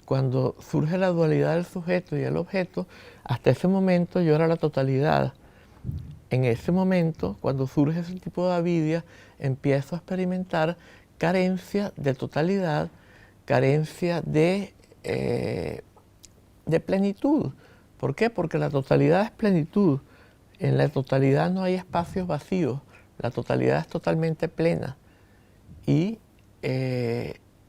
Cuando surge la dualidad del sujeto y el objeto, hasta ese momento yo era la totalidad. En ese momento, cuando surge ese tipo de avidya, empiezo a experimentar carencia de totalidad, carencia de plenitud. ¿Por qué? Porque la totalidad es plenitud. En la totalidad no hay espacios vacíos. La totalidad es totalmente plena. Y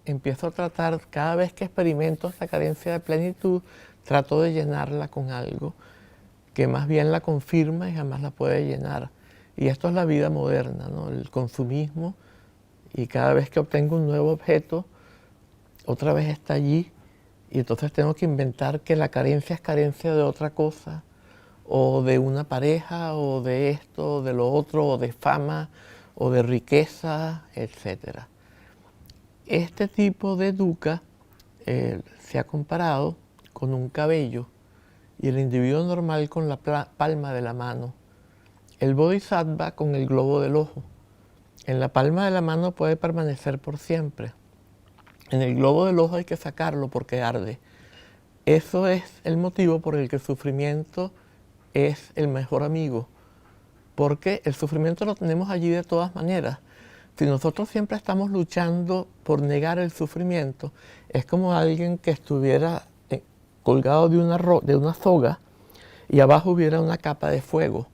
empiezo a tratar, cada vez que experimento esta carencia de plenitud, trato de llenarla con algo que más bien la confirma y jamás la puede llenar. Y esto es la vida moderna, ¿no? El consumismo, y cada vez que obtengo un nuevo objeto, otra vez está allí, y entonces tengo que inventar que la carencia es carencia de otra cosa, o de una pareja, o de esto, o de lo otro, o de fama, o de riqueza, etc. Este tipo de dukkha se ha comparado con un cabello y el individuo normal con la palma de la mano, el bodhisattva con el globo del ojo. En la palma de la mano puede permanecer por siempre. En el globo del ojo hay que sacarlo porque arde. Eso es el motivo por el que el sufrimiento es el mejor amigo, porque el sufrimiento lo tenemos allí de todas maneras. Si nosotros siempre estamos luchando por negar el sufrimiento, es como alguien que estuviera colgado de una soga y abajo hubiera una capa de fuego.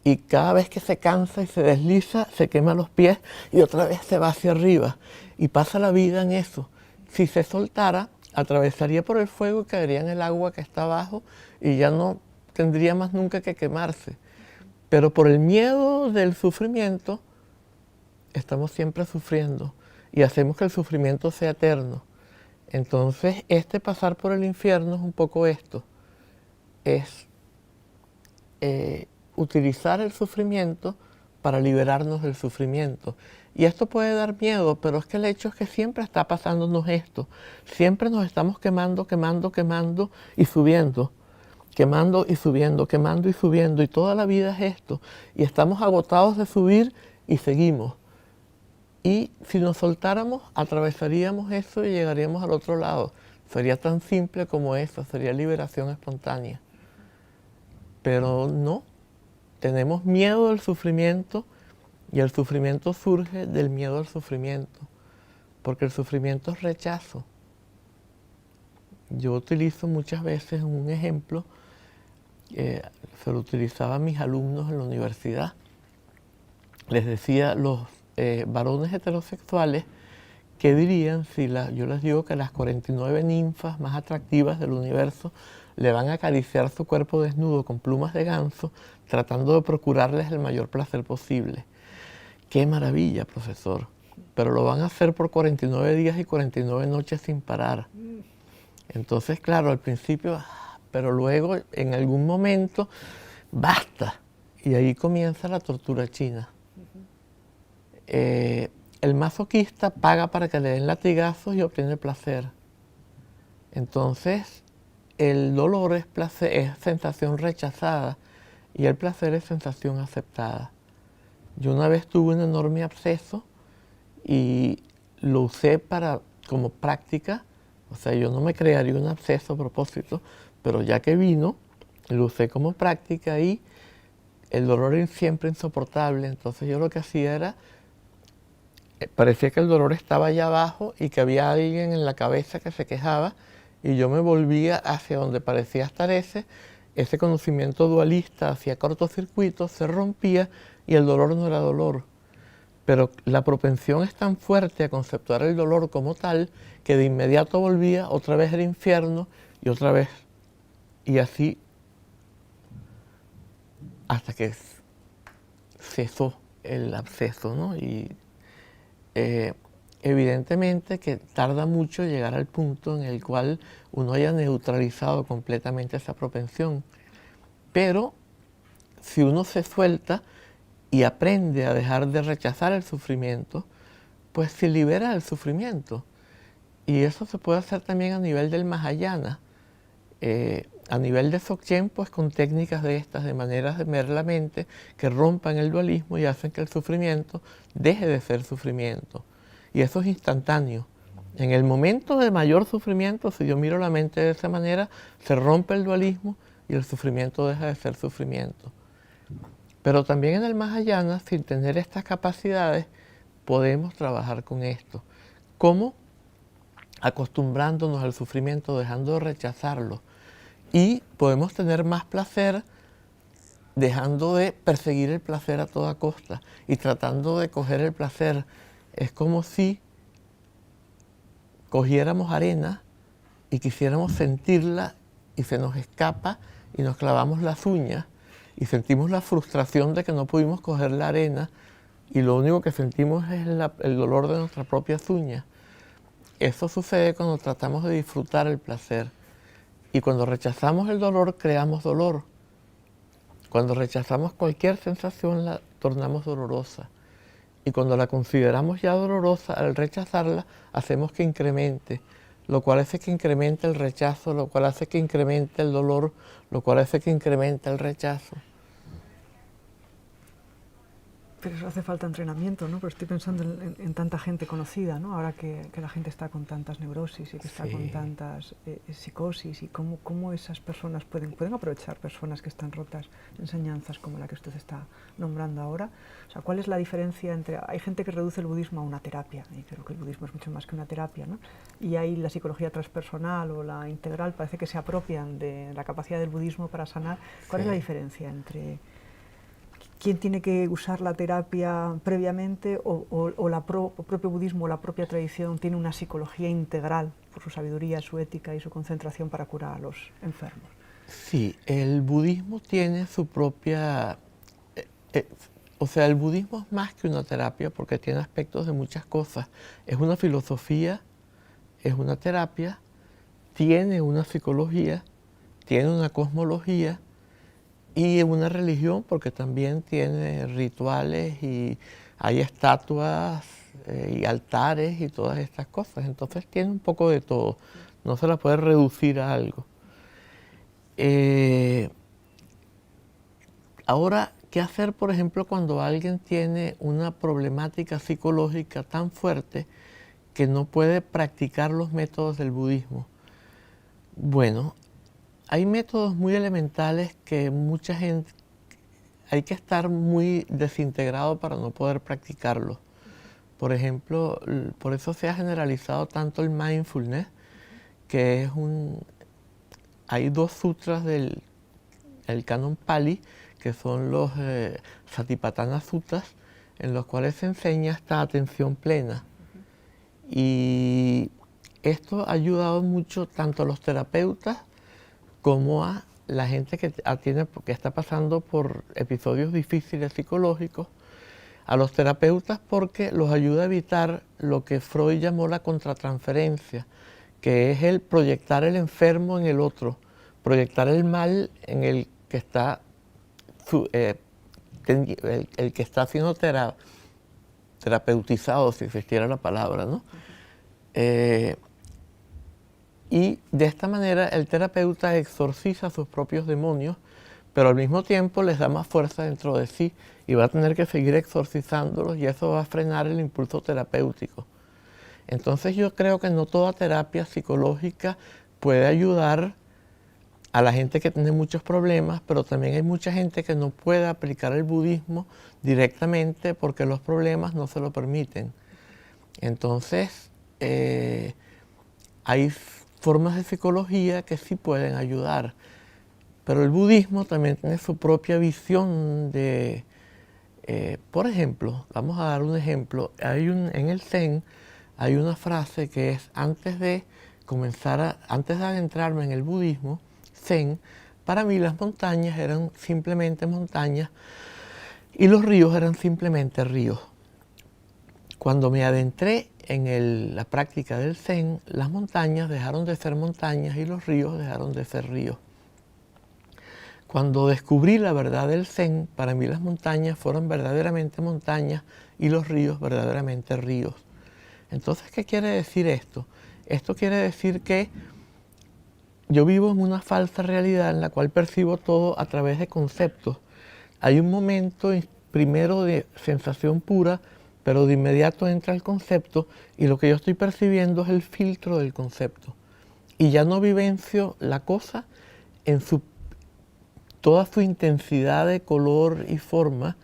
Y cada vez que se cansa y se desliza, se quema los pies y otra vez se va hacia arriba. Y pasa la vida en eso. Si se soltara, atravesaría por el fuego y caería en el agua que está abajo y ya no tendría más nunca que quemarse. Pero por el miedo del sufrimiento, estamos siempre sufriendo y hacemos que el sufrimiento sea eterno. Entonces, pasar por el infierno es un poco esto. Es utilizar el sufrimiento para liberarnos del sufrimiento. Y esto puede dar miedo, pero es que el hecho es que siempre está pasándonos esto. Siempre nos estamos quemando, quemando, quemando y subiendo. Quemando y subiendo, quemando y subiendo. Y toda la vida es esto. Y estamos agotados de subir y seguimos. Y si nos soltáramos, atravesaríamos eso y llegaríamos al otro lado. Sería tan simple como eso, sería liberación espontánea. Pero no, tenemos miedo del sufrimiento y el sufrimiento surge del miedo al sufrimiento, porque el sufrimiento es rechazo. Yo utilizo muchas veces un ejemplo, se lo utilizaba a mis alumnos en la universidad. Les decía, los varones heterosexuales, ¿qué dirían si yo les digo que las 49 ninfas más atractivas del universo le van a acariciar su cuerpo desnudo con plumas de ganso, tratando de procurarles el mayor placer posible? ¡Qué maravilla, profesor! Pero lo van a hacer por 49 días y 49 noches sin parar. Entonces, claro, al principio, pero luego, en algún momento, ¡basta! Y ahí comienza la tortura china. El masoquista paga para que le den latigazos y obtiene placer. Entonces, el dolor es sensación rechazada y el placer es sensación aceptada. Yo una vez tuve un enorme absceso y lo usé como práctica. O sea, yo no me crearía un absceso a propósito, pero ya que vino, lo usé como práctica y el dolor es siempre insoportable. Entonces yo lo que hacía era, parecía que el dolor estaba allá abajo y que había alguien en la cabeza que se quejaba y yo me volvía hacia donde parecía estar ese conocimiento dualista hacía cortocircuito, se rompía y el dolor no era dolor. Pero la propensión es tan fuerte a conceptuar el dolor como tal que de inmediato volvía otra vez al infierno y otra vez, y así hasta que cesó el absceso, ¿no? Y evidentemente que tarda mucho llegar al punto en el cual uno haya neutralizado completamente esa propensión. Pero si uno se suelta y aprende a dejar de rechazar el sufrimiento, pues se libera del sufrimiento. Y eso se puede hacer también a nivel del Mahayana. A nivel de Dzogchen, pues con técnicas de estas, de maneras de ver la mente, que rompan el dualismo y hacen que el sufrimiento deje de ser sufrimiento. Y eso es instantáneo. En el momento de mayor sufrimiento, si yo miro la mente de esa manera, se rompe el dualismo y el sufrimiento deja de ser sufrimiento. Pero también en el Mahayana, sin tener estas capacidades, podemos trabajar con esto. ¿Cómo? Acostumbrándonos al sufrimiento, dejando de rechazarlo. Y podemos tener más placer dejando de perseguir el placer a toda costa y tratando de coger el placer. Es como si cogiéramos arena y quisiéramos sentirla y se nos escapa y nos clavamos las uñas y sentimos la frustración de que no pudimos coger la arena y lo único que sentimos es el dolor de nuestras propias uñas. Eso sucede cuando tratamos de disfrutar el placer. Y cuando rechazamos el dolor, creamos dolor. Cuando rechazamos cualquier sensación, la tornamos dolorosa. Y cuando la consideramos ya dolorosa, al rechazarla, hacemos que incremente, lo cual hace que incremente el rechazo, lo cual hace que incremente el dolor, lo cual hace que incremente el rechazo. Pero eso hace falta entrenamiento, ¿no? Pero estoy pensando en tanta gente conocida, ¿no? Ahora que la gente está con tantas neurosis y que está con tantas psicosis, y cómo esas personas pueden aprovechar, personas que están rotas, enseñanzas como la que usted está nombrando ahora. O sea, ¿cuál es la diferencia entre...? Hay gente que reduce el budismo a una terapia, y creo que el budismo es mucho más que una terapia, ¿no? Y hay la psicología transpersonal o la integral, parece que se apropian de la capacidad del budismo para sanar. ¿Cuál es la diferencia entre quién tiene que usar la terapia previamente o el propio budismo o la propia tradición tiene una psicología integral por su sabiduría, su ética y su concentración para curar a los enfermos? Sí, el budismo tiene su propia... o sea, el budismo es más que una terapia porque tiene aspectos de muchas cosas. Es una filosofía, es una terapia, tiene una psicología, tiene una cosmología, y una religión porque también tiene rituales y hay estatuas y altares y todas estas cosas. Entonces tiene un poco de todo, no se la puede reducir a algo. Ahora, ¿qué hacer, por ejemplo, cuando alguien tiene una problemática psicológica tan fuerte que no puede practicar los métodos del budismo? Bueno, hay métodos muy elementales que mucha gente, hay que estar muy desintegrado para no poder practicarlos. Por ejemplo, por eso se ha generalizado tanto el mindfulness, que es hay dos sutras del canon Pali, que son los Satipatthana Suttas, en los cuales se enseña esta atención plena. Y esto ha ayudado mucho tanto a los terapeutas como a la gente que está pasando por episodios difíciles psicológicos, a los terapeutas porque los ayuda a evitar lo que Freud llamó la contratransferencia, que es el proyectar el enfermo en el otro, proyectar el mal en el que está, el que está siendo terapeutizado, si existiera la palabra, ¿no? Y de esta manera el terapeuta exorciza sus propios demonios, pero al mismo tiempo les da más fuerza dentro de sí y va a tener que seguir exorcizándolos y eso va a frenar el impulso terapéutico. Entonces yo creo que no toda terapia psicológica puede ayudar a la gente que tiene muchos problemas, pero también hay mucha gente que no puede aplicar el budismo directamente porque los problemas no se lo permiten. Entonces hay formas de psicología que sí pueden ayudar, pero el budismo también tiene su propia visión de, por ejemplo, vamos a dar un ejemplo, en el Zen hay una frase que es antes de adentrarme en el budismo Zen, para mí las montañas eran simplemente montañas y los ríos eran simplemente ríos. Cuando me adentré en la práctica del Zen, las montañas dejaron de ser montañas y los ríos dejaron de ser ríos. Cuando descubrí la verdad del Zen, para mí las montañas fueron verdaderamente montañas y los ríos verdaderamente ríos. Entonces, ¿qué quiere decir esto? Esto quiere decir que yo vivo en una falsa realidad en la cual percibo todo a través de conceptos. Hay un momento primero de sensación pura, pero de inmediato entra el concepto y lo que yo estoy percibiendo es el filtro del concepto. Y ya no vivencio la cosa en toda su intensidad de color y forma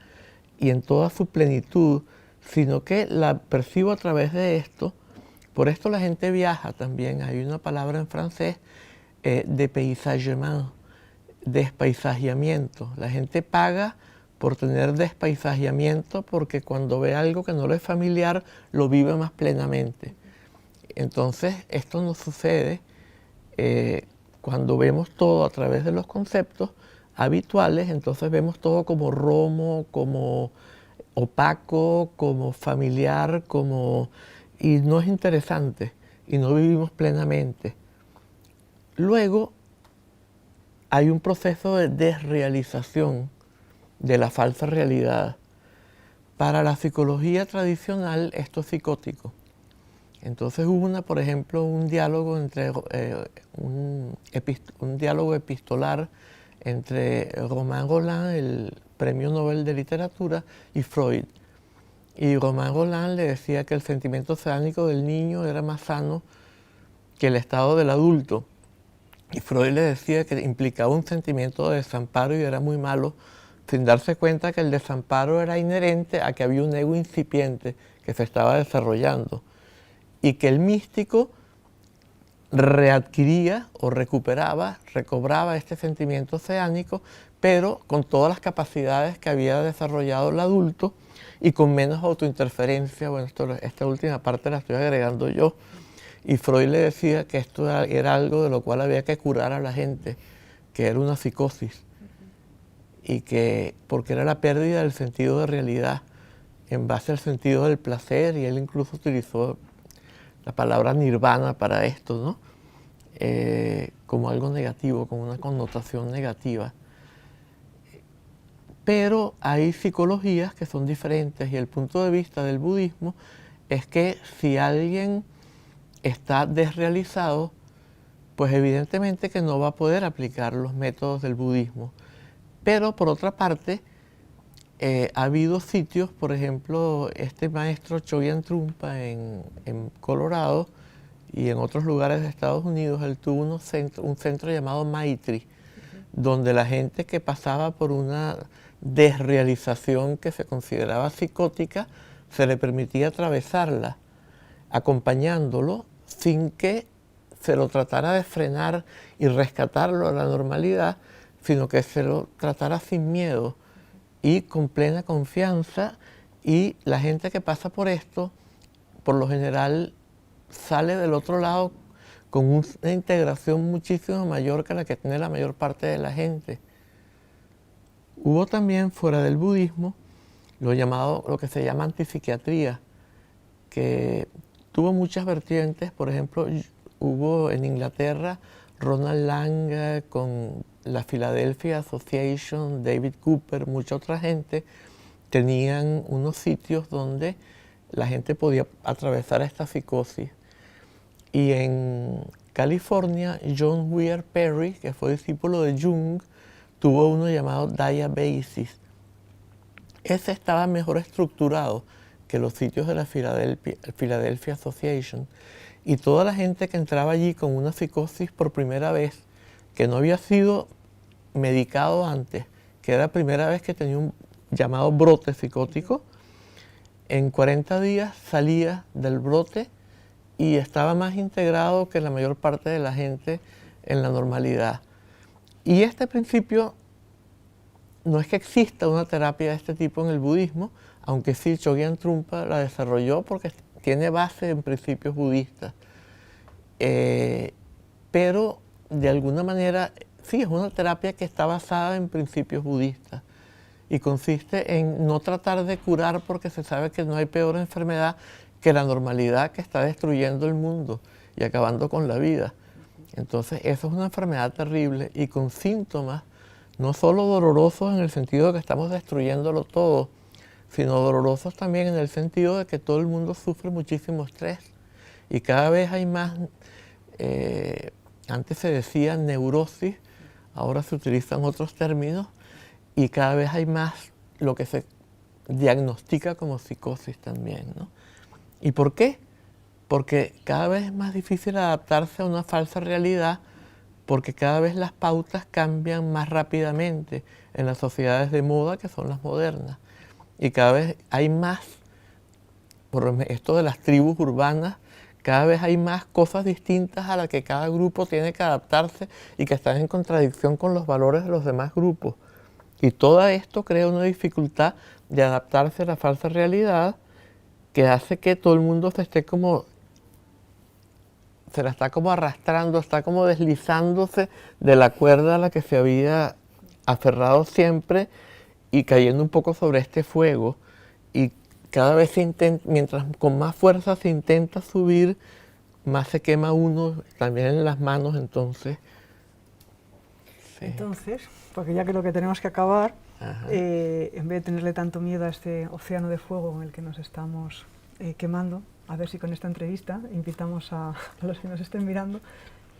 y en toda su plenitud, sino que la percibo a través de esto. Por esto la gente viaja también. Hay una palabra en francés, dépaysagement, despaisajeamiento. La gente paga por tener despaisajeamiento porque cuando ve algo que no le es familiar, lo vive más plenamente. Entonces, esto nos sucede cuando vemos todo a través de los conceptos habituales, entonces vemos todo como romo, como opaco, como familiar, y no es interesante, y no vivimos plenamente. Luego, hay un proceso de desrealización de la falsa realidad. Para la psicología tradicional, esto es psicótico. Entonces hubo, por ejemplo, un diálogo un diálogo epistolar entre Romain Rolland, el Premio Nobel de Literatura, y Freud. Y Romain Rolland le decía que el sentimiento oceánico del niño era más sano que el estado del adulto. Y Freud le decía que implicaba un sentimiento de desamparo y era muy malo, sin darse cuenta que el desamparo era inherente a que había un ego incipiente que se estaba desarrollando y que el místico readquiría o recobraba este sentimiento oceánico, pero con todas las capacidades que había desarrollado el adulto y con menos autointerferencia. Bueno, esta última parte la estoy agregando yo. Y Freud le decía que esto era algo de lo cual había que curar a la gente, que era una psicosis, y que porque era la pérdida del sentido de realidad en base al sentido del placer, y él incluso utilizó la palabra nirvana para esto, ¿no? Como algo negativo, como una connotación negativa. Pero hay psicologías que son diferentes y el punto de vista del budismo es que si alguien está desrealizado, pues evidentemente que no va a poder aplicar los métodos del budismo. Pero por otra parte, ha habido sitios, por ejemplo, este maestro Chogyam Trungpa en Colorado y en otros lugares de Estados Unidos, él tuvo un centro llamado Maitri, donde la gente que pasaba por una desrealización que se consideraba psicótica, se le permitía atravesarla, acompañándolo sin que se lo tratara de frenar y rescatarlo a la normalidad, sino que se lo tratara sin miedo y con plena confianza. Y la gente que pasa por esto, por lo general, sale del otro lado con una integración muchísimo mayor que la que tiene la mayor parte de la gente. Hubo también fuera del budismo lo que se llama antipsiquiatría, que tuvo muchas vertientes. Por ejemplo, hubo en Inglaterra Ronald Lang con la Philadelphia Association, David Cooper, mucha otra gente, tenían unos sitios donde la gente podía atravesar esta psicosis. Y en California, John Weir Perry, que fue discípulo de Jung, tuvo uno llamado Diabasis. Ese estaba mejor estructurado que los sitios de la Philadelphia Association. Y toda la gente que entraba allí con una psicosis por primera vez, que no había sido medicado antes, que era la primera vez que tenía un llamado brote psicótico, en 40 días salía del brote y estaba más integrado que la mayor parte de la gente en la normalidad. Y este principio, no es que exista una terapia de este tipo en el budismo, aunque sí Chogyam Trungpa la desarrolló porque tiene base en principios budistas. Pero de alguna manera, sí, es una terapia que está basada en principios budistas y consiste en no tratar de curar porque se sabe que no hay peor enfermedad que la normalidad que está destruyendo el mundo y acabando con la vida. Entonces, eso es una enfermedad terrible y con síntomas no solo dolorosos en el sentido de que estamos destruyéndolo todo, sino dolorosos también en el sentido de que todo el mundo sufre muchísimo estrés y cada vez hay más, antes se decía neurosis, ahora se utilizan otros términos y cada vez hay más lo que se diagnostica como psicosis también, ¿no? ¿Y por qué? Porque cada vez es más difícil adaptarse a una falsa realidad, porque cada vez las pautas cambian más rápidamente en las sociedades de moda que son las modernas. Y cada vez hay más, por esto de las tribus urbanas, cada vez hay más cosas distintas a las que cada grupo tiene que adaptarse y que están en contradicción con los valores de los demás grupos. Y todo esto crea una dificultad de adaptarse a la falsa realidad que hace que todo el mundo se esté como se la está como arrastrando, está como deslizándose de la cuerda a la que se había aferrado siempre y cayendo un poco sobre este fuego. Y cada vez mientras con más fuerza se intenta subir, más se quema uno, también en las manos, entonces. Sí. Entonces, porque ya creo que tenemos que acabar, Ajá. En vez de tenerle tanto miedo a este océano de fuego en el que nos estamos quemando, a ver si con esta entrevista invitamos a los que nos estén mirando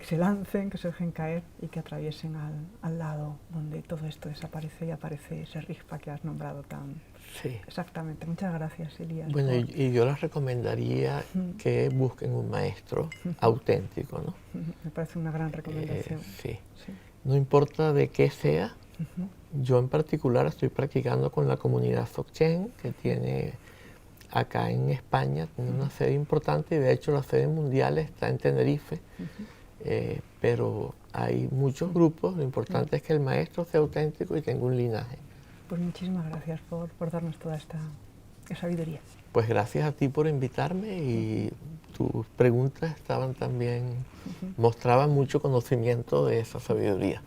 que se lancen, que se dejen caer y que atraviesen al lado donde todo esto desaparece y aparece ese Rigpa que has nombrado tan Sí. exactamente. Muchas gracias, Elías. Bueno, y yo les recomendaría que busquen un maestro auténtico, ¿no? Me parece una gran recomendación. Sí. Sí. No importa de qué sea. Yo en particular estoy practicando con la comunidad Dzogchen, que tiene acá en España, tiene una sede importante y de hecho la sede mundial está en Tenerife, pero hay muchos grupos, lo importante es que el maestro sea auténtico y tenga un linaje. Pues muchísimas gracias por darnos toda esta sabiduría. Pues gracias a ti por invitarme y tus preguntas estaban también, mostraban mucho conocimiento de esa sabiduría.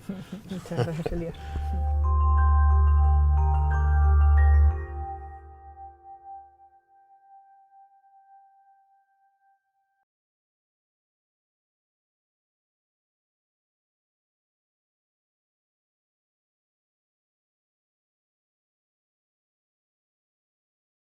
Muchas gracias, Elías.